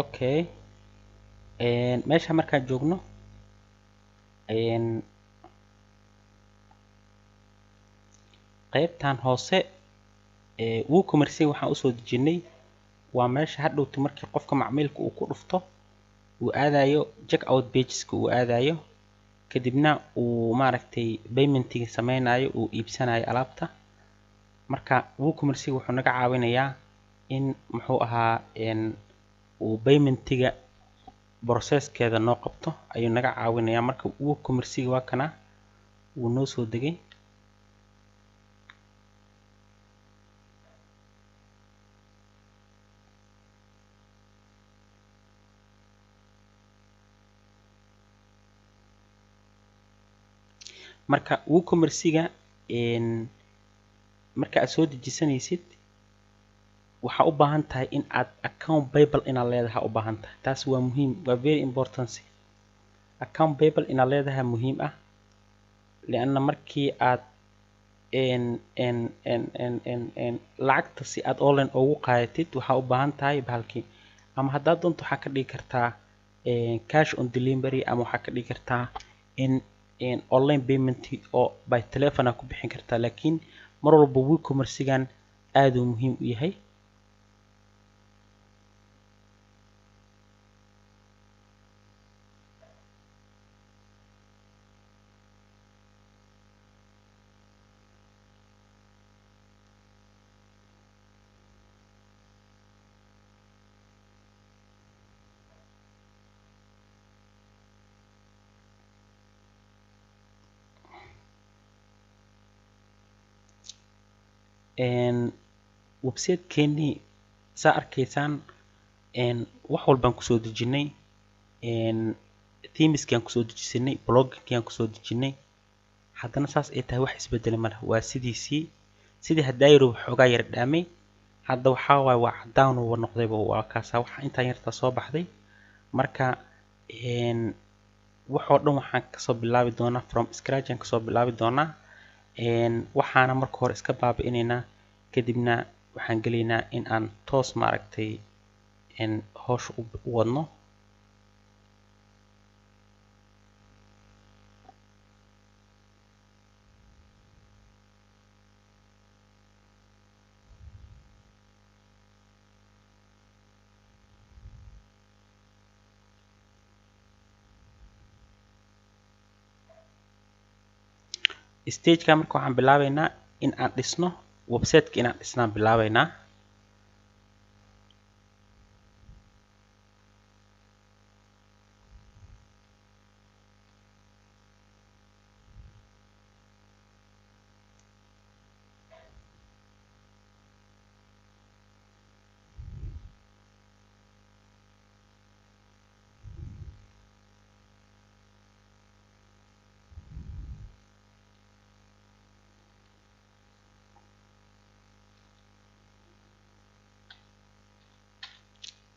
A: okay meesha markaan joogno qaybtan hoose WooCommerce waxaan usoo dejinay waa meesha hadhowto markii qofka macmiilka uu ku dhufto uu aadayo check out pageska uu aadayo kadibna uu maaragtay paymentiga sameynayo uu iibsanayo alaabta. marka WooCommerce wuxuu naga caawinayaa in muxuu ahaa uu paymentiga processkeeda noo qabto ayuu naga caawinayaa. marka WooCommerce waa kana wuu noo soo degay. marka WooCommerce marka aad soo dejisanaysid waxaa u baahan tahay in aad account payable inaad leedahay u baahan tahay. taas waa muhiim, waa very important. account payable inaad leedahay muhiim ah lianna markii aad lacagta si aad online ugu qaadatid waxaa u baahan tahay bahalkii ama haddaad doonto waxaa ka dhigi kartaa cash on delivery ama waxaa ka dhigi kartaa in online payment oo by telephone ku bixin kartaa. laakiin mar walba WooCommerce aad uu muhiim u yahay. website-keeni saa arkaysaan wax walbaan kusoo dejinay. themeski aan kusoo dejisanay, blogging aan kusoo dejinay. haddana saas ay tahay wax isbedel ma laha, waa sidii haddaayro waxoogaa yar dhaamay. hadda waxaa waaye waa cadaan uu noqdayba, waa kaasa waxa intaan yartaa soo baxday. marka waxoo dhan waxaan kasoo bilaabi doonaa from scratch aan kasoo bilaabi doonaa. waxaana marka hore iska baabi'inaynaa kadibna waxaan gelaynaa in aan toos maaragtay hawsha u wadno. stageka marka waxaan bilaabaynaa in aan dhisno website-ka inaan dhisnaan bilaabaynaa.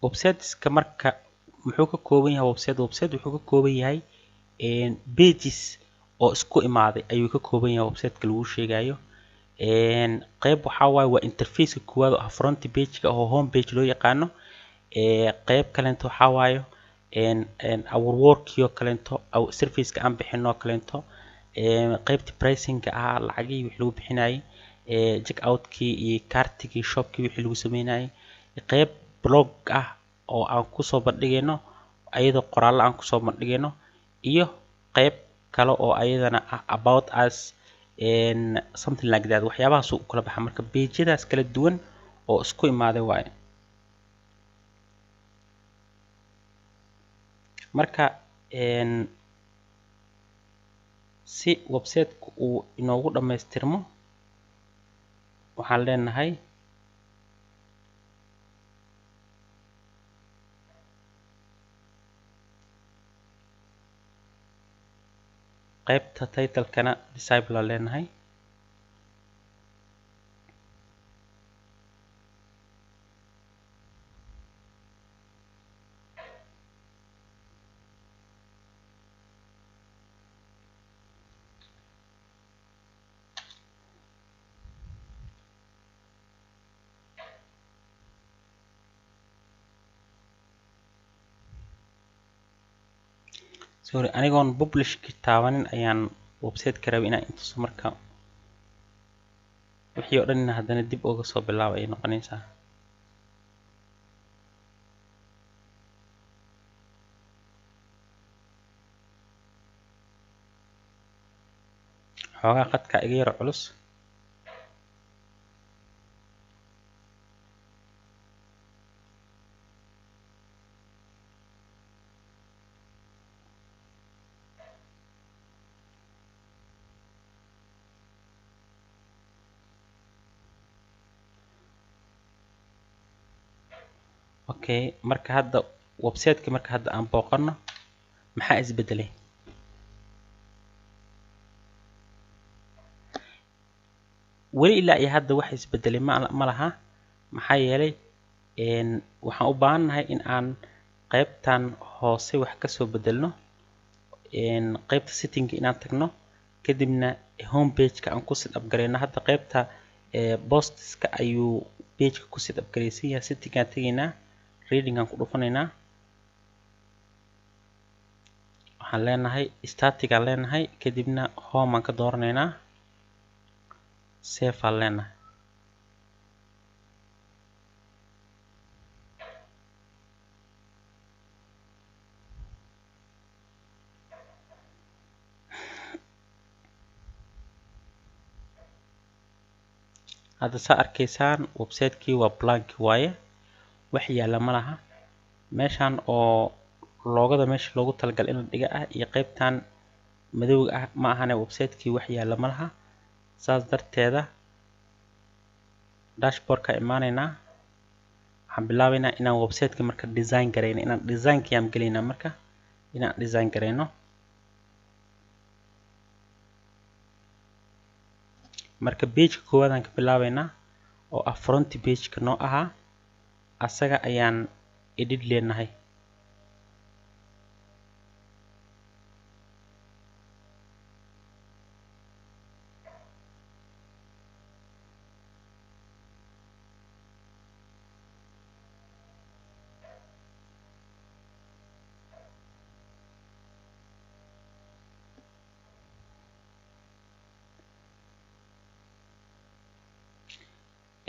A: websiteska marka muxuu ka kooban yahay website wuxuu ka kooban yahay pages oo isku imaaday ayuu ka kooban yahay website-ka lagu sheegayo. qayb waxaa waaye waa interface-ka koowaad oo ah front page-ka oo home page loo yaqaano. qayb kaleento waxaa waaye our work iyo kaleento our service-ka aan bixino kaleento. qaybta pricing ah lacagii wixii lagu bixinayay check outkii iyo kartigii shopkii wixii lagu sameynayay qayb blog ah oo aan kusoo bandhigayno ayadoo qoraallo aan kusoo bandhigayno iyo qayb kale oo ayadana ah about us something like that waxyaabahaas uu kala baxa marka page-yadaas kala duwan oo isku imaaday waaye marka si website-ku uu inoogu dhammaystirmo waxaan leenahay qaybta title-kana disable aan leenahay sorry anigoon publish taabanin ayaan website-ka rabay inaan intuso marka wixii oo dhan haddana dib uga soo bilaabo ay noqonaysaa xoogaa qadka iga yar culus okay marka hadda website-ka marka hadda aan booqano maxaa isbedelay weli ilaa iyo hadda wax isbedelay ma laha maxaa yeelay waxaan u baahannahay in aan qaybtan hoose wax ka soo bedelno qaybta setting inaan tagno kadibna home page-ka aan ku set up gareyno hadda qaybta posts-ka ayuu page-ka ku set up gareysan yahay setting aan tegaynaa reading aan ku dhufanaynaa waxaan leenahay static aan leenahay kadibna home aan ka dooranaynaa save aan leenahay hadda saa arkaysaan website-kii waa blank waaye wax yaala ma laha meeshan oo loogada meesha loogu talagalay in la dhiga ah iyo qaybtan madowga ah ma ahane website-kii wax yaala ma laha saas darteeda dashboard-ka imaanaynaa waxaan bilaabaynaa inaan website-ka marka design gareyno inaan design-kii aan gelaynaa marka inaan design gareyno marka page-ka koowaad aan ka bilaabaynaa oo ah front page-ka noo ahaa asaga ayaan edit leenahay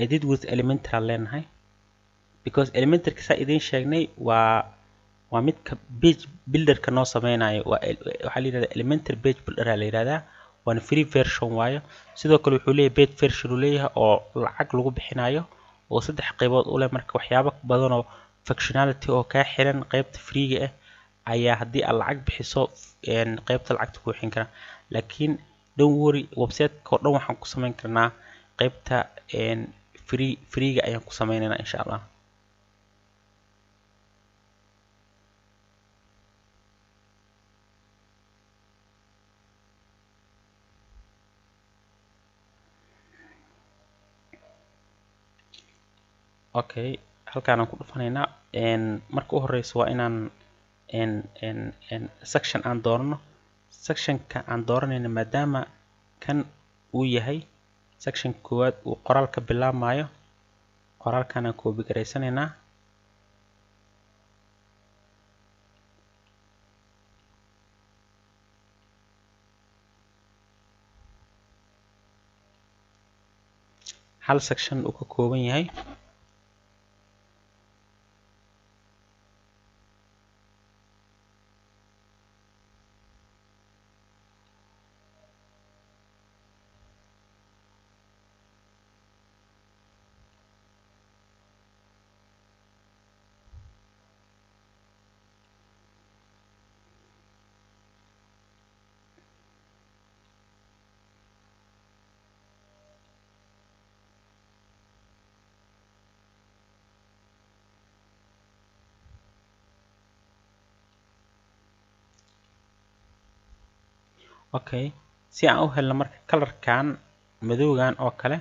A: edit with elemental leenahay because elemental-ka saa idiin sheegnay waa midka page builder-ka noo sameynayo waxaa la yidhahdaa elemental page builder la yidhahdaa waana free version waayo sidoo kale wuxuu leeyahay paid version uu leeyahay oo lacag lagu bixinayo oo 3 qaybood u leh marka waxyaabo badan oo functionality oo ka xiran qaybta free-ga ah ayaa haddii aad lacag bixiso qaybta lacagta ku bixin kara laakiin don't worry website-ka oo dhan waxaan ku sameyn karnaa qaybta free-ga ayaan ku sameynaynaa insha Allah okay halkaan aan ku dhufanaynaa marka u horeyso waa inaan section aan doorano sectionka aan dooranayna maadaama kan uu yahay section koowaad uu qoraalka bilaabmayo qoraalkan aan copy gareysanaynaa hal section uu ka kooban yahay. Okay, si aan u helno marka colorkan madowgan oo kale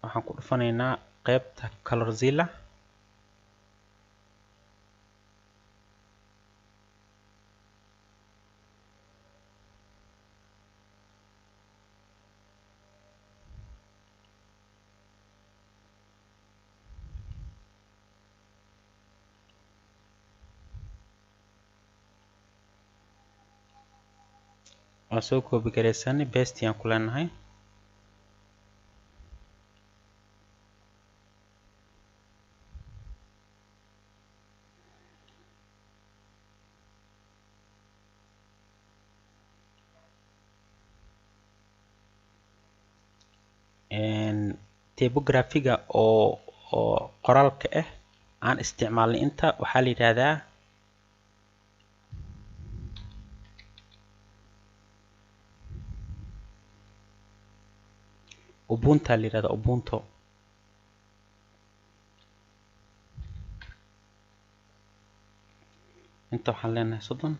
A: waxaan ku dhufanaynaa qaybta colorzilla. waan soo koobi garaysanay paste aan ku leenahay. typography-ga oo qoraalka ah aan isticmaalnay inta waxaa la yiraahdaa ubuntu la yiraahdaa ubuntu. inta waxaan leenahay 30.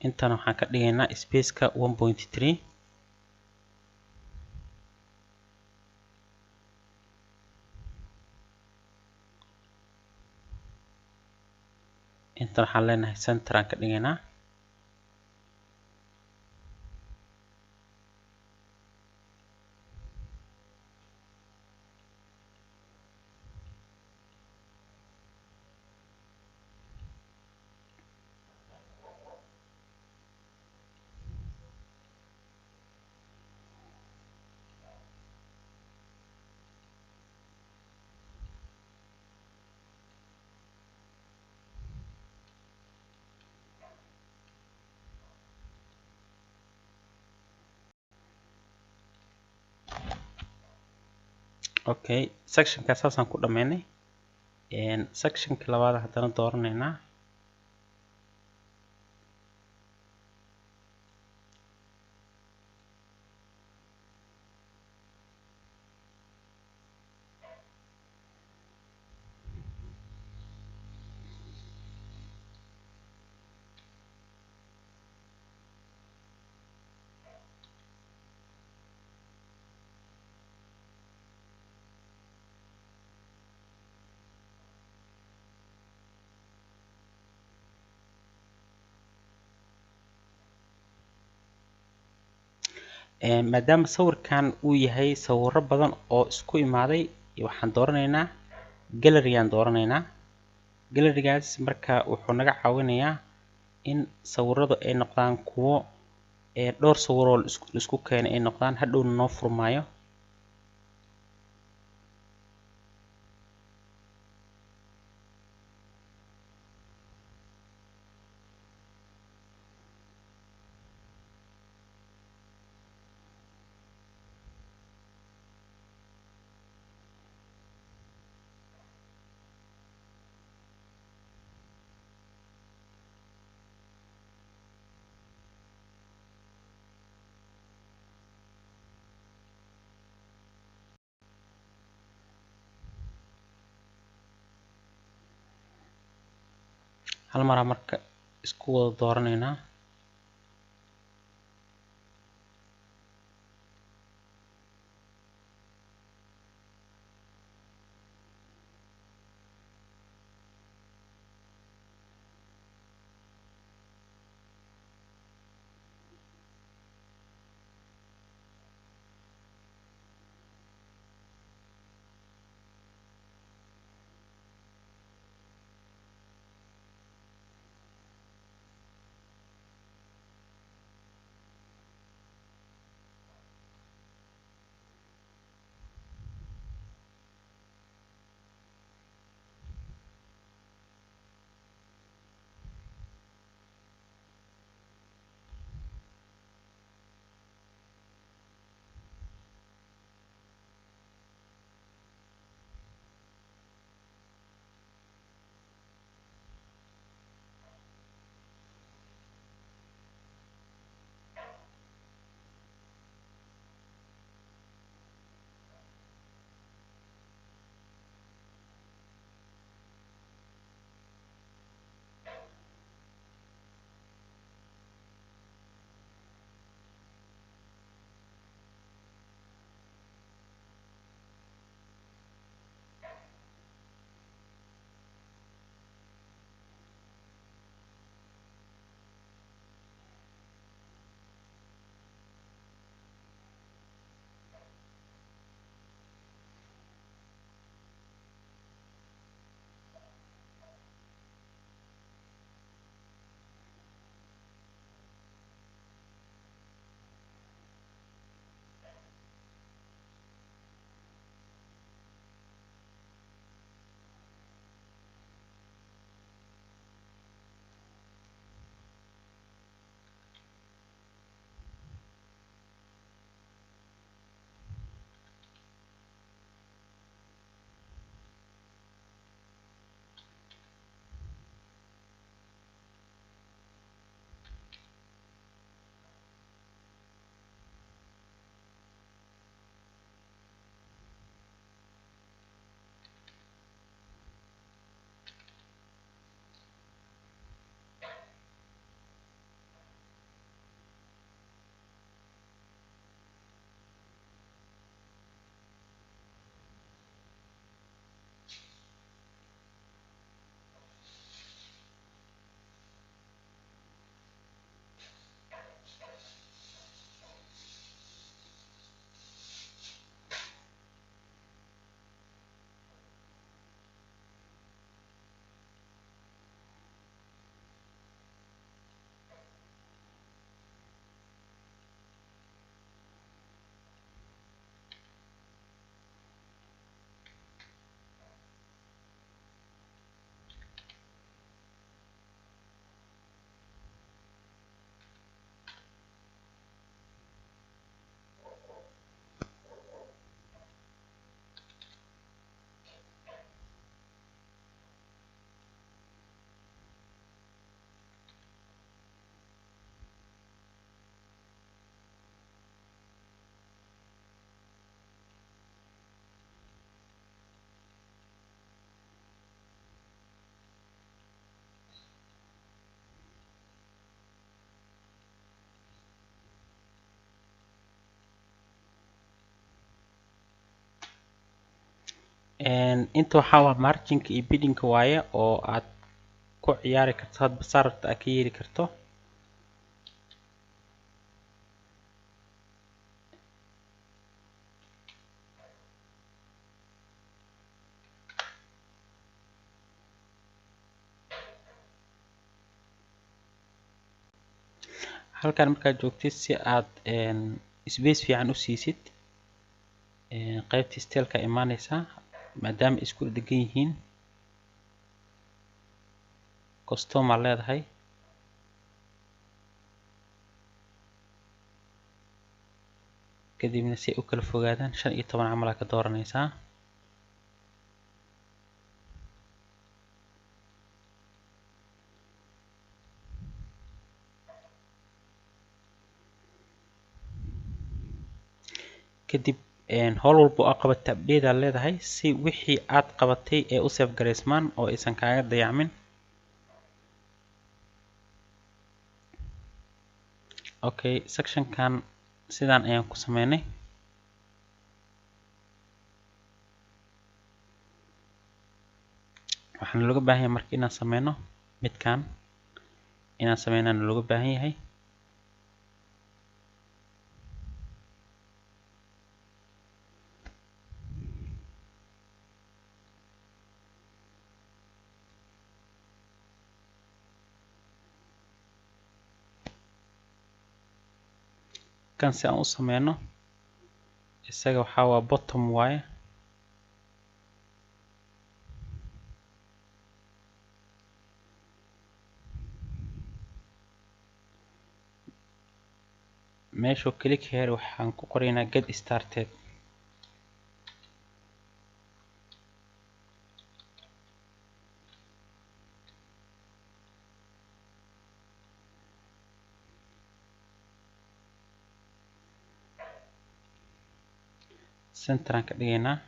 A: intana waxaan ka dhigaynaa space-ka 1.3. inta waxaan leenahay center aan ka dhigaynaa. okay, section-ka saasaan ku dhameynay. section-ka labaad haddana dooranaynaa. maadaama sawirkan uu yahay sawirro badan oo isku imaaday waxaan dooranaynaa gallery aan dooranaynaa. gallery-gaas marka wuxuu naga caawinayaa in sawirradu ay noqdaan kuwo dhowr sawiroo la isku keenay ay noqdaan hadhowna noo furmaayo. hal mar marka isku wada dooranayna inta waxaa waa marginka iyo biddingka waaye oo aad ku ciyaari karto hadba sararta aad ka yeeli karto halkan markaad joogtid si aad space fiican u siisid qaybta styleka imaanaysa maadaama isku dhegan yihiin custom aad leedahay kadibna si ay u kala fogaadaan 15 camal aad ka dooranaysaa kadib howl walba oo qabatay update aad leedahay si wixii aad qabatay ee u save gareysmaan oo aysan kaaga dayacmin okay, section kan sidaan ayaan ku sameynay. waxaan looga baahan yahay marka inaan sameyno midkan inaan sameynana looga baahan yahay. kan si aan u sameyno isaga waxaa waa bottom waaye. meeshu click here waxaan ku qoraynaa get started. center aan ka dhigaynaa.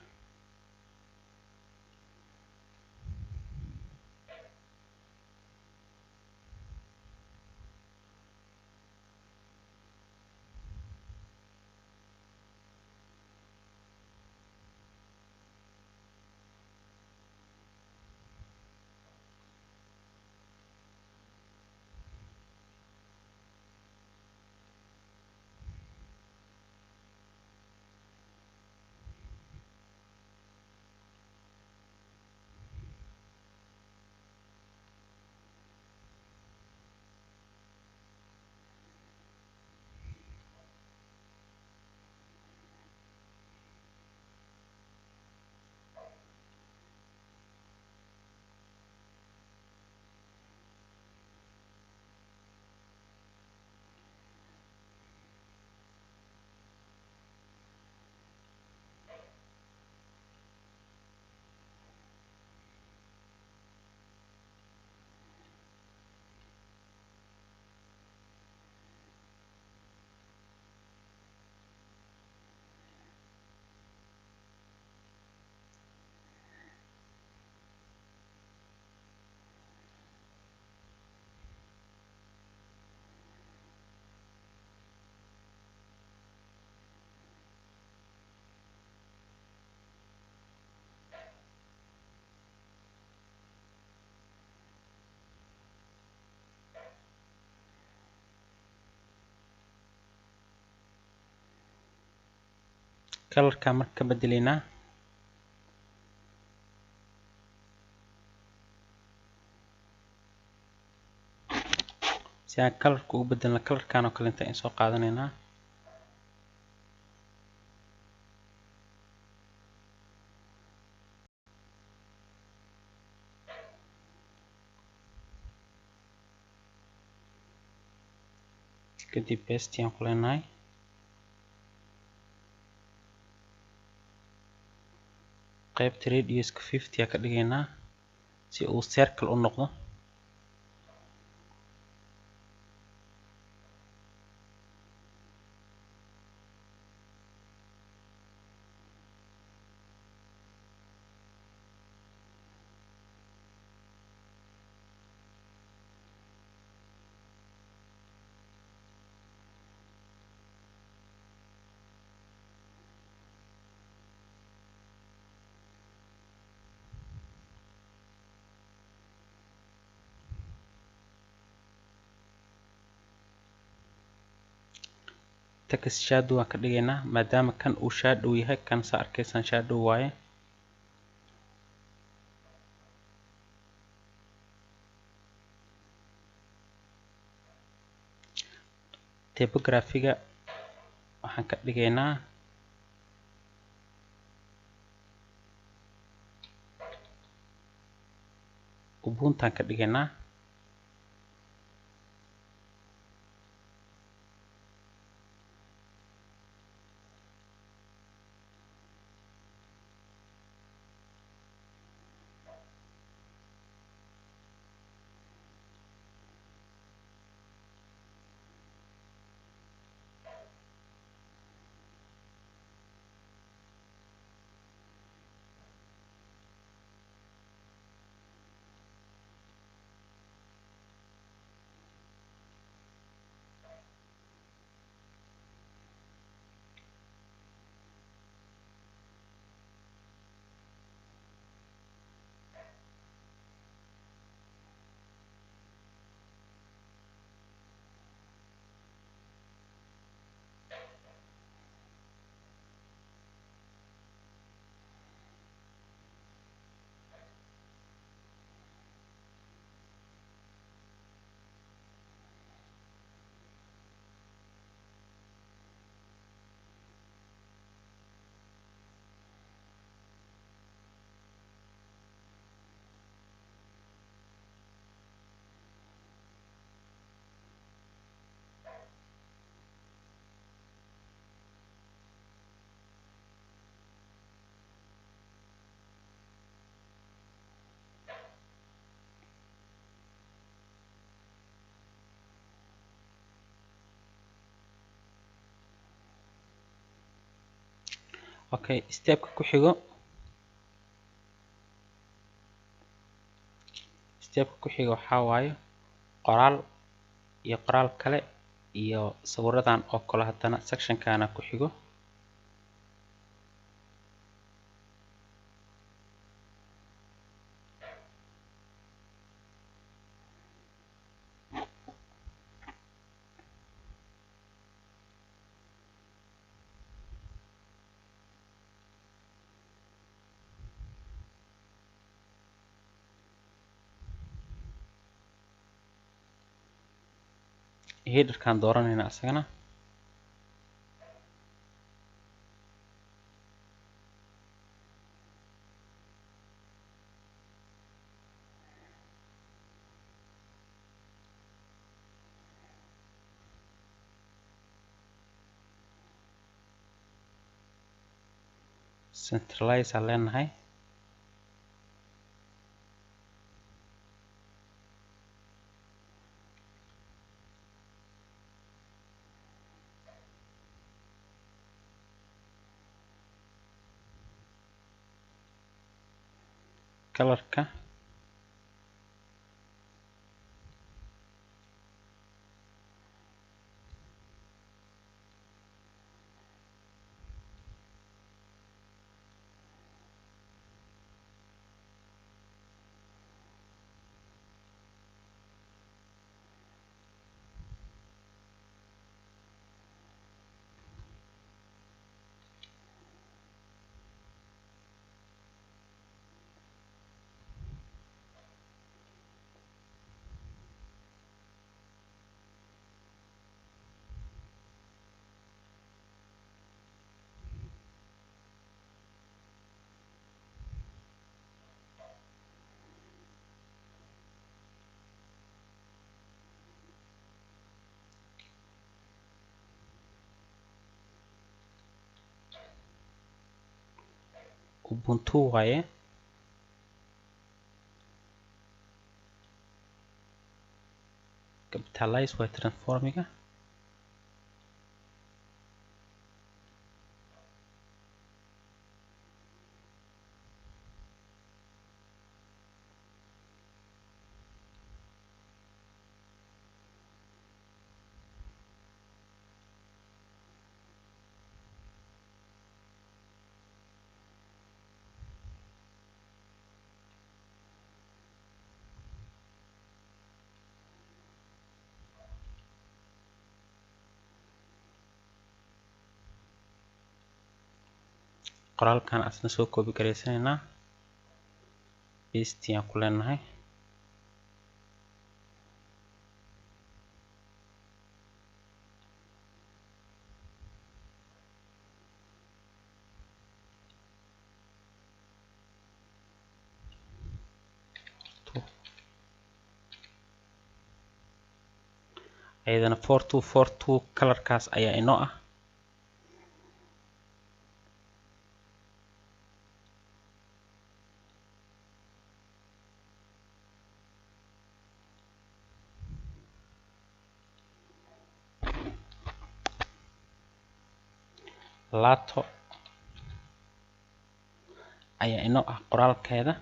A: colorka marka ka bedelaynaa. si aan colorka ugu bedelno colorkan oo kale intaan soo qaadanaynaa. kadib paste aan ku leenahay. qaybta radiuska 50 aan ka dhigaynaa si uu circle u noqdo. text shadow aan ka dhigaynaa maadaama kan uu shadow yahay kan saa arkaysan shadow waaye. typography-ga waxaan ka dhigaynaa ubuntu aan ka dhigaynaa. okay, stepka ku xigo waxaa waaye qoraal iyo qoraal kale iyo sawiradan oo kale haddana sectionkana ku xigo. headerkan dooranayna asagana centralize aan leenahay. colorka ubuntu waaye. capitalize waa transformiga. qoraalkan asna soo koobi gareysanaynaa, paste aan ku leenahay. ayadana 4242 colorkaas ayaa inoo ah. lato ayaa inoo ah qoraalkeeda.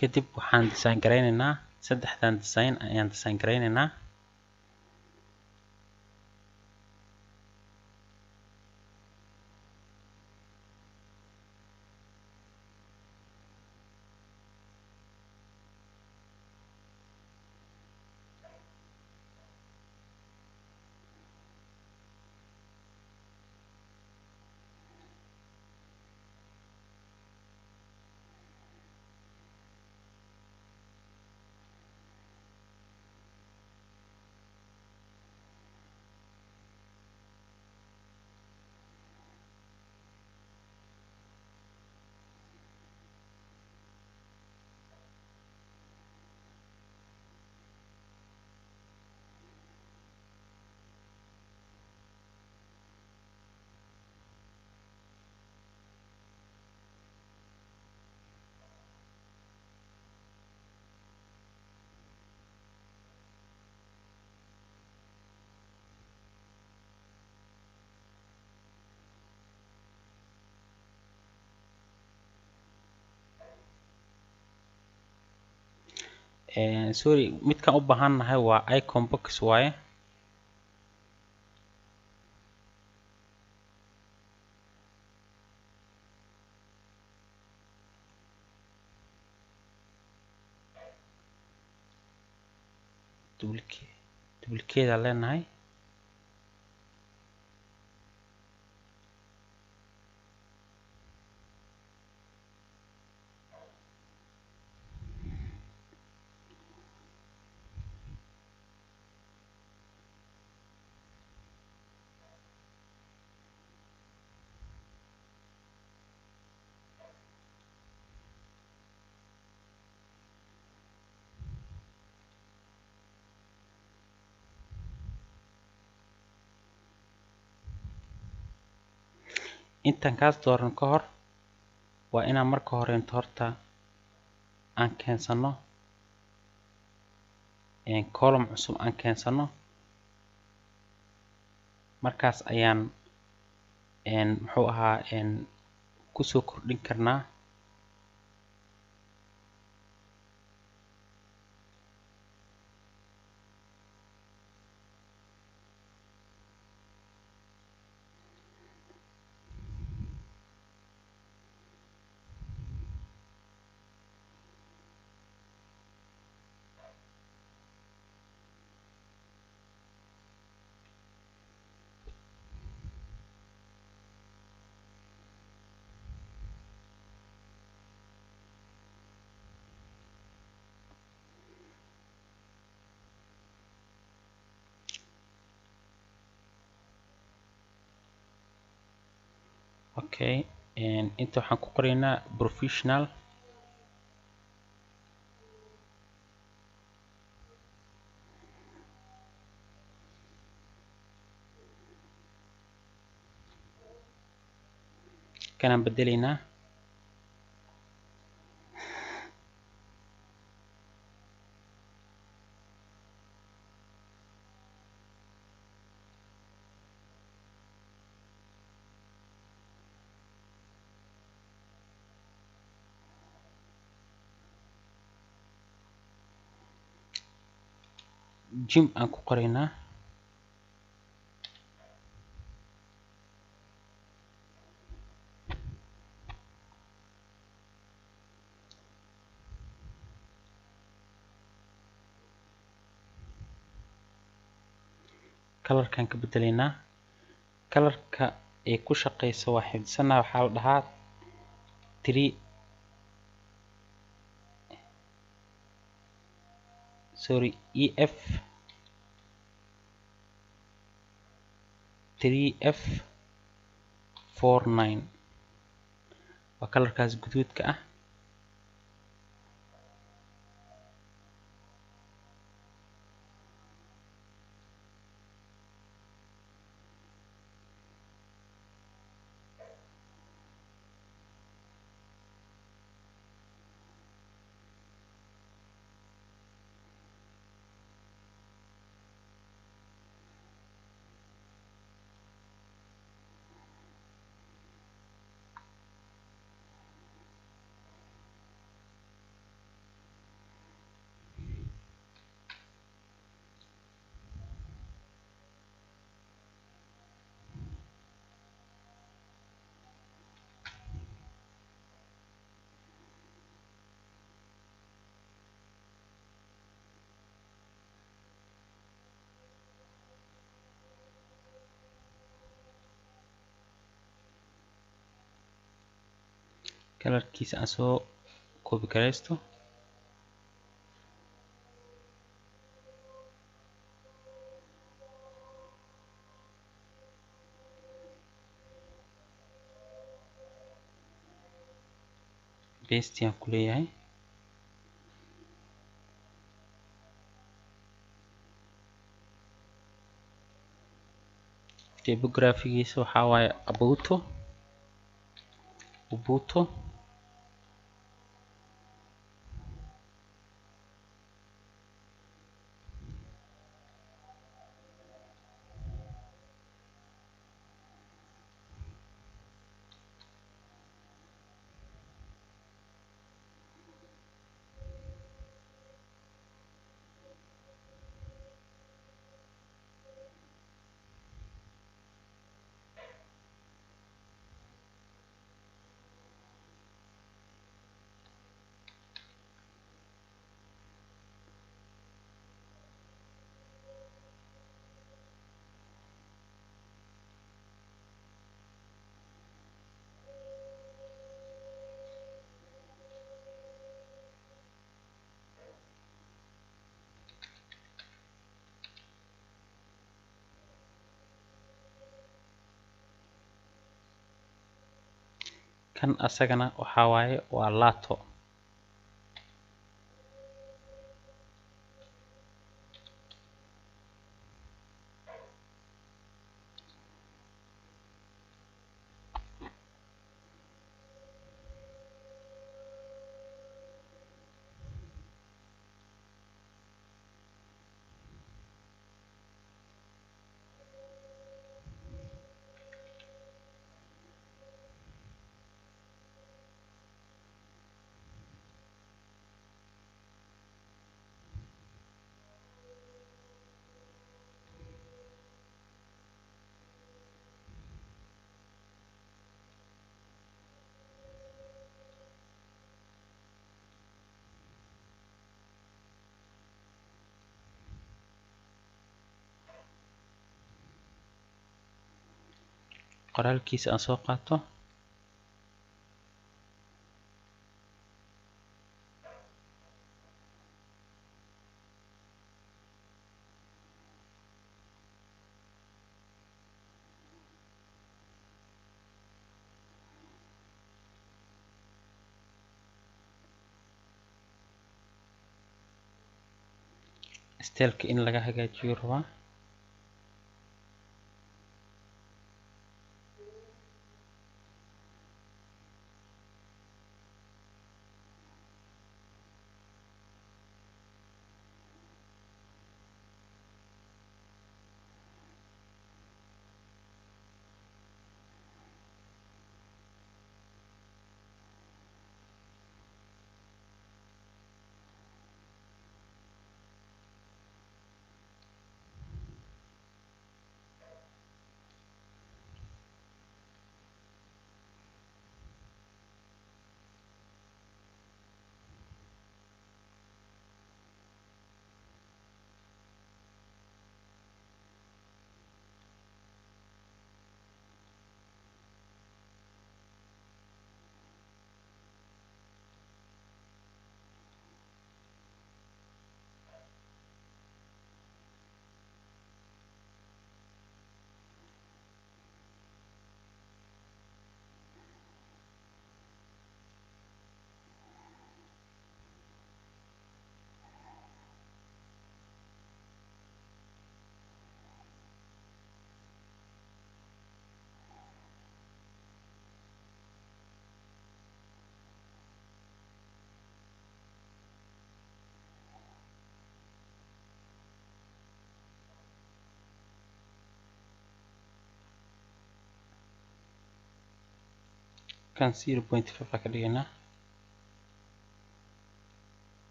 A: kadib waxaan design gareynaynaa saddexdan design ayaan design gareynaynaa. sorry midkaan u baahannahay waa icon box waaye. duplicate aan leenahay. intaan kaas dooran ka hor waa inaan marka hore inta horta aan keensano column cusub aan keensano, markaas ayaan muxuu ahaa kusoo kordhin karnaa okay. inta waxaan ku qoraynaa professional. kanaan bedelaynaa. gym aan ku qoraynaa. colorkaan ka bedelaynaa. colorka ay ku shaqeyso waa xifdisana, waxaa la dhahaa 3F49 waa colorkaas guduudka ah. kalarkiisa aan soo copy gareysto. paste aan ku leeyahay. typography-giisa waxaa waaye Ubuntu. kan asagana waxaa waaye waa lato. qoraalkiisa aan soo qaato. Styleka in laga hagaajiyo rabaa. kan 0.5 ka dhiganaa.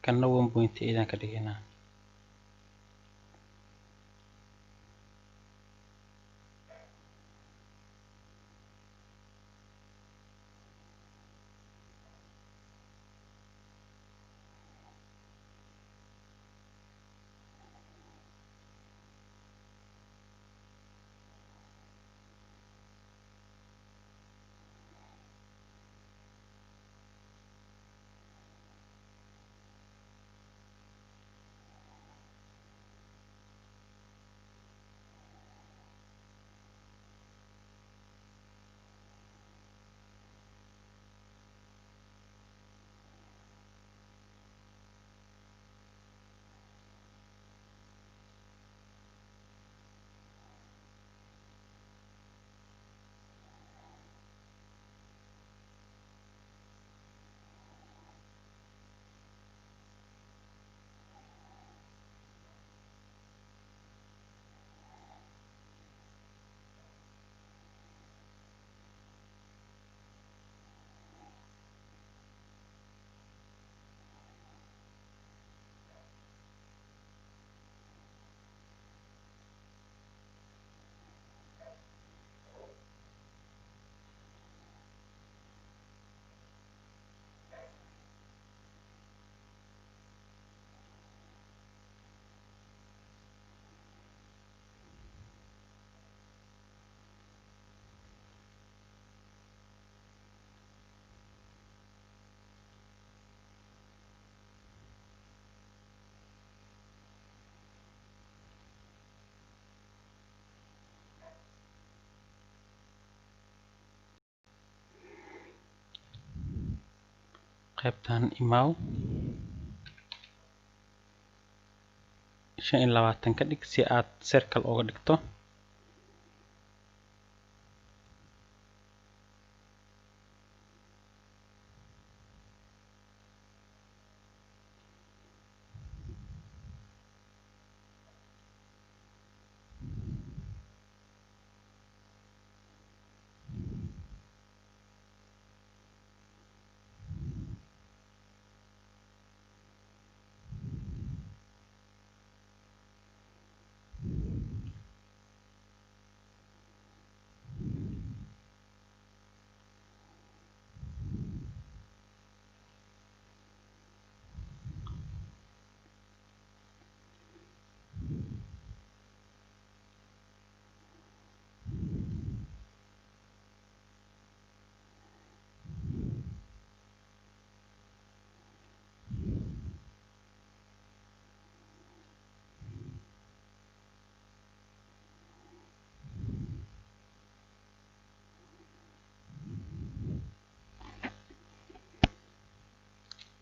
A: kanna 1.8 aan ka dhiganaa. qaybtan imaaw 25 ka dhig si aad circle uga dhigto.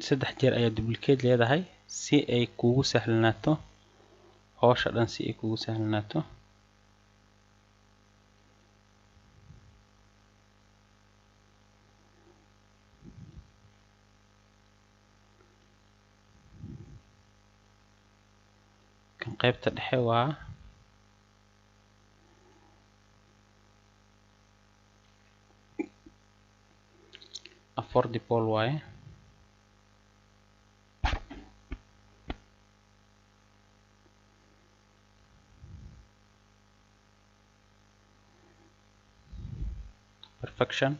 A: saddex jeer ayaa duplicate leedahay si ay kugu sahlanaato hawsha dhan, si ay kugu sahlanaato. kan qaybta dhexe waa affordable waaye. perfection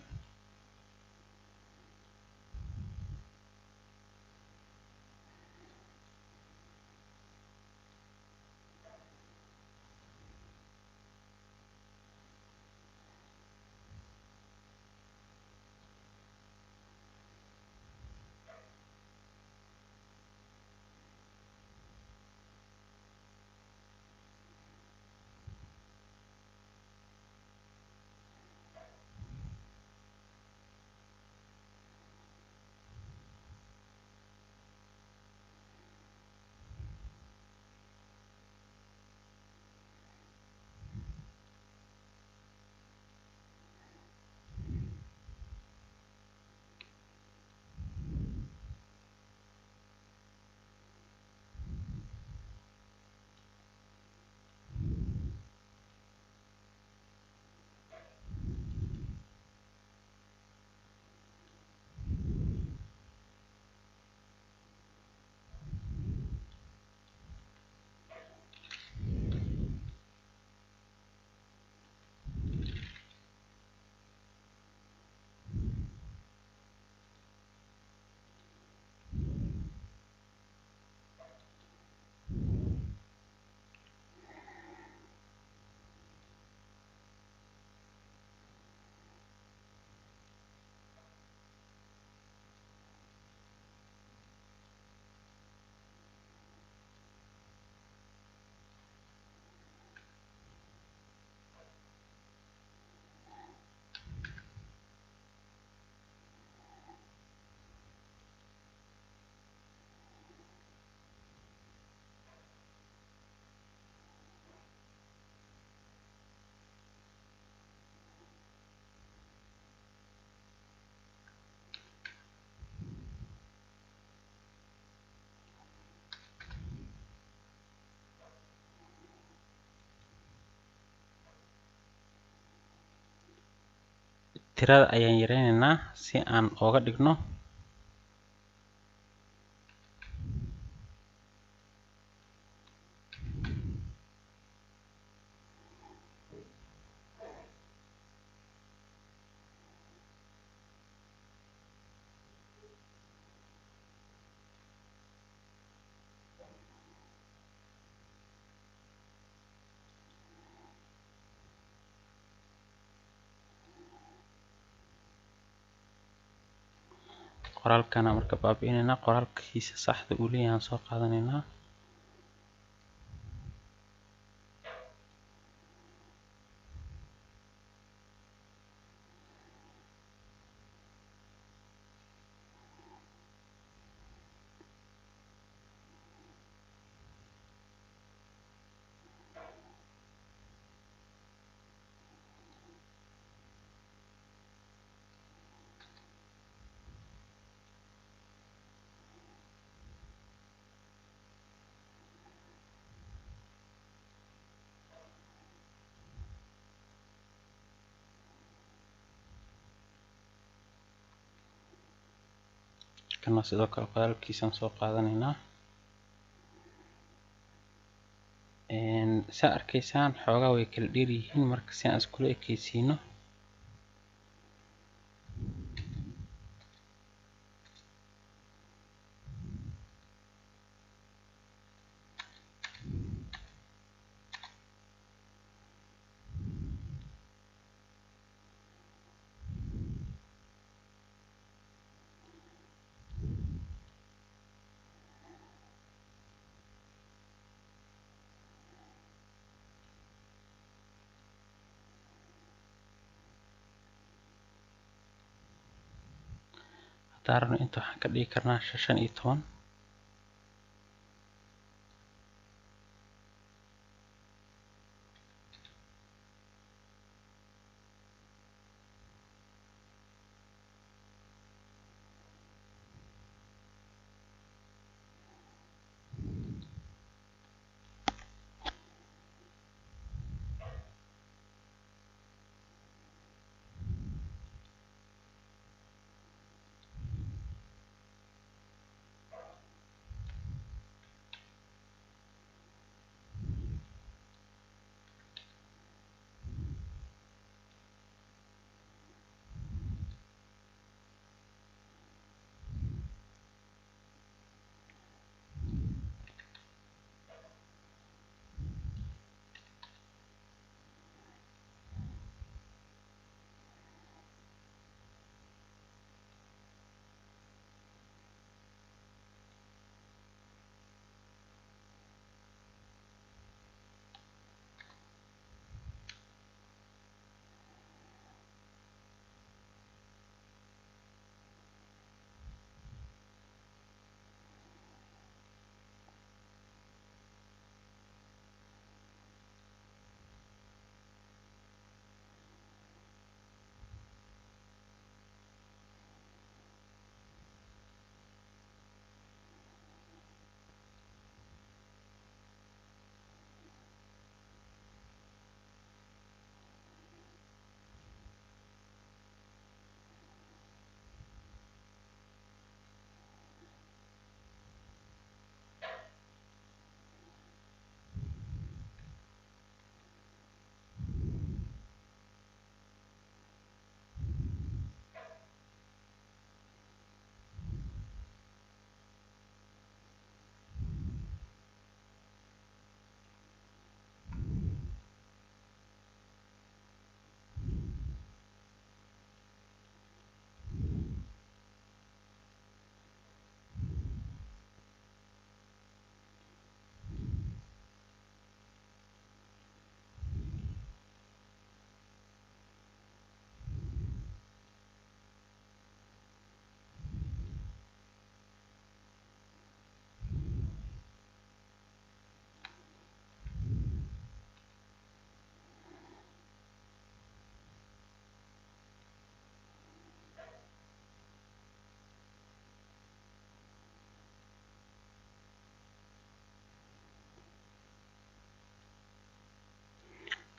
A: tirada ayaan yareynaynaa si aan uga dhigno qoraalkana marka baabi'inaynaa, qoraalkiisa saxda uu leeyahay aan soo qaadanaynaa. kana sidoo kale qoraalkiisan soo qaadanaynaa. saa arkaysaan xoogaa way kala dheer yihiin, marka si aan iskula ekaysiino daarno inta waxaan ka dhigi karnaa 15.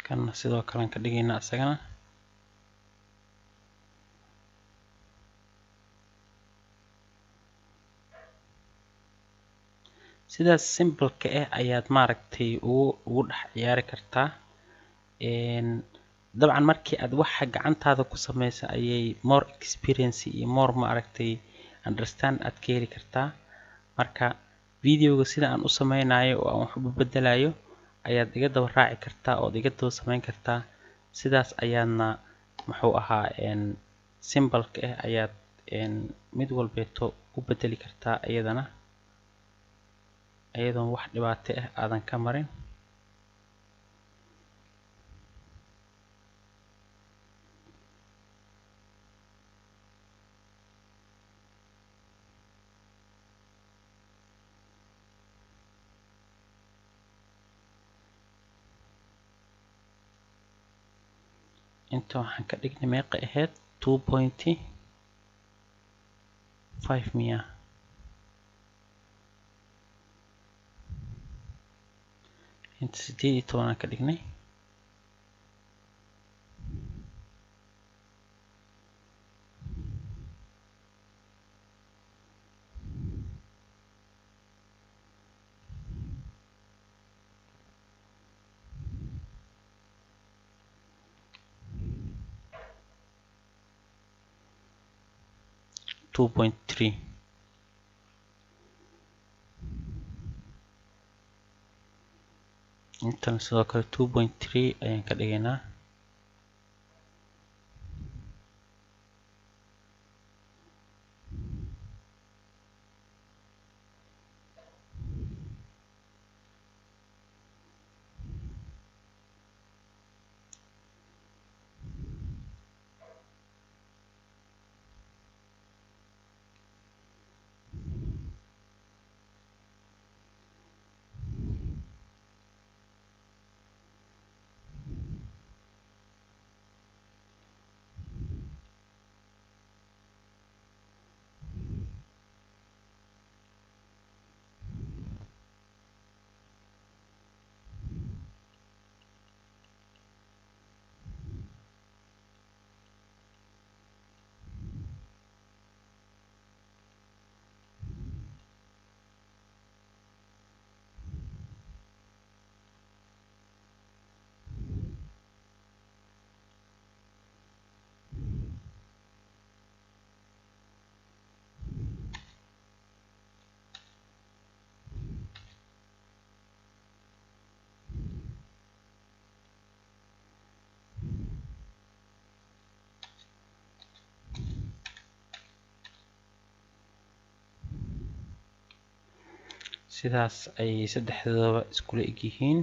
A: kana sidoo kale ka dhigaynaa isagana. sidaas simple-ka ayaad maaragtay ugu dhex ciyaari kartaa. dabcan markii aad waxa gacantaada ku samaysa ayay more experience iyo more maaragtay understand aad ka heli kartaa. marka videoga sida aan u sameynayo oo aan wax u bedelayo ayaad iga daba raaci kartaa oo iga daba samayn kartaa. sidaas ayaadna muxuu ahaa simple-ka ayaad mid walbeeto u bedeli kartaa iyadana iyadoon wax dhibaato aadan ka marin. inta waxaan ka dhignay meeqa ahayd 2.5 miya. inta 18 aan ka dhignay. 2.3 intan sidoo kale 2.3 ayaan ka dhigaynaa. sidaas ay saddexdaba iskula eg yihiin.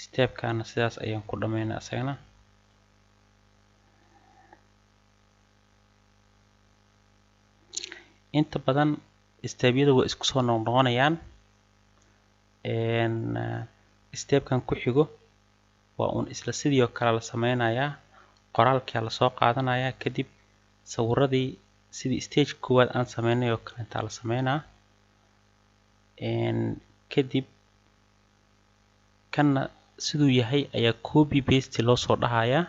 A: stepkana sidaas ayaan ku dhameynaa asagana. inta badan stebyada waa isku soo noqonayaan. stepkan ku xigo waa un isla sidii oo kale la sameynayaa. qoraalka la soo qaadanayaa, kadib sawiradii sidii stage koowaad aan sameynay oo kale inta la sameynaa. kadib kana siduu yahay ayaa copy paste loo soo dhahayaa.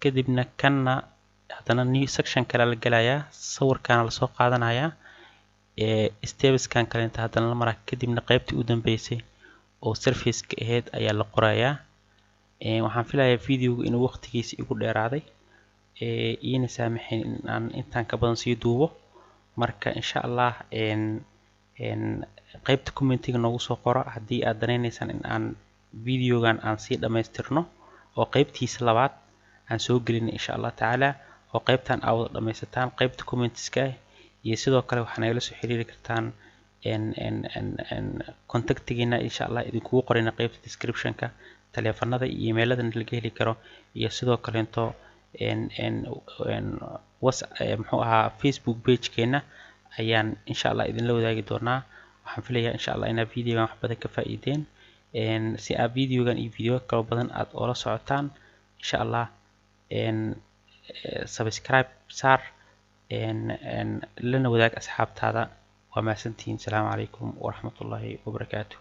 A: kadibna kana haddana new section kale la gelayaa, sawirkana la soo qaadanayaa, stepskan kale inta haddana la maraa, kadibna qaybtii u dambeysay oo surface-ka ahayd ayaa la qorayaa. waxaan filayaa videoga inuu waqtigiisa igu dheeraaday, iina saamaxayn in aan intaan ka badan sii duubo. marka insha Allah qaybta commentiga noogu soo qora haddii aad danaynaysaan in aan videogan aan sii dhamaystirno oo qaybtiisa labaad aan soo gelino insha Allah tacaala, oo qaybtan aad wada dhamaysataan qaybta commentiska iyo sidoo kale waxaad nagala soo xiriiri kartaan contactigeena insha Allah idinkugu qorayna qaybta description-ka, taleefanada iyo emailada laga heli karo, iyo sidoo kale into muxuu ahaa Facebook page-keena ayaan insha Allah idinla wadaagi doonaa. waxaan filayaa insha Allah inaad videogan wax badan ka faa'iideen. si aad videogan iyo video kale badan aad oola socotaan insha Allah subscribe saar, lana wadaag asxaabtaada. waa mahadsantihiin. Asalaamu calaykum waraxmatullaahi wabarakaatuh.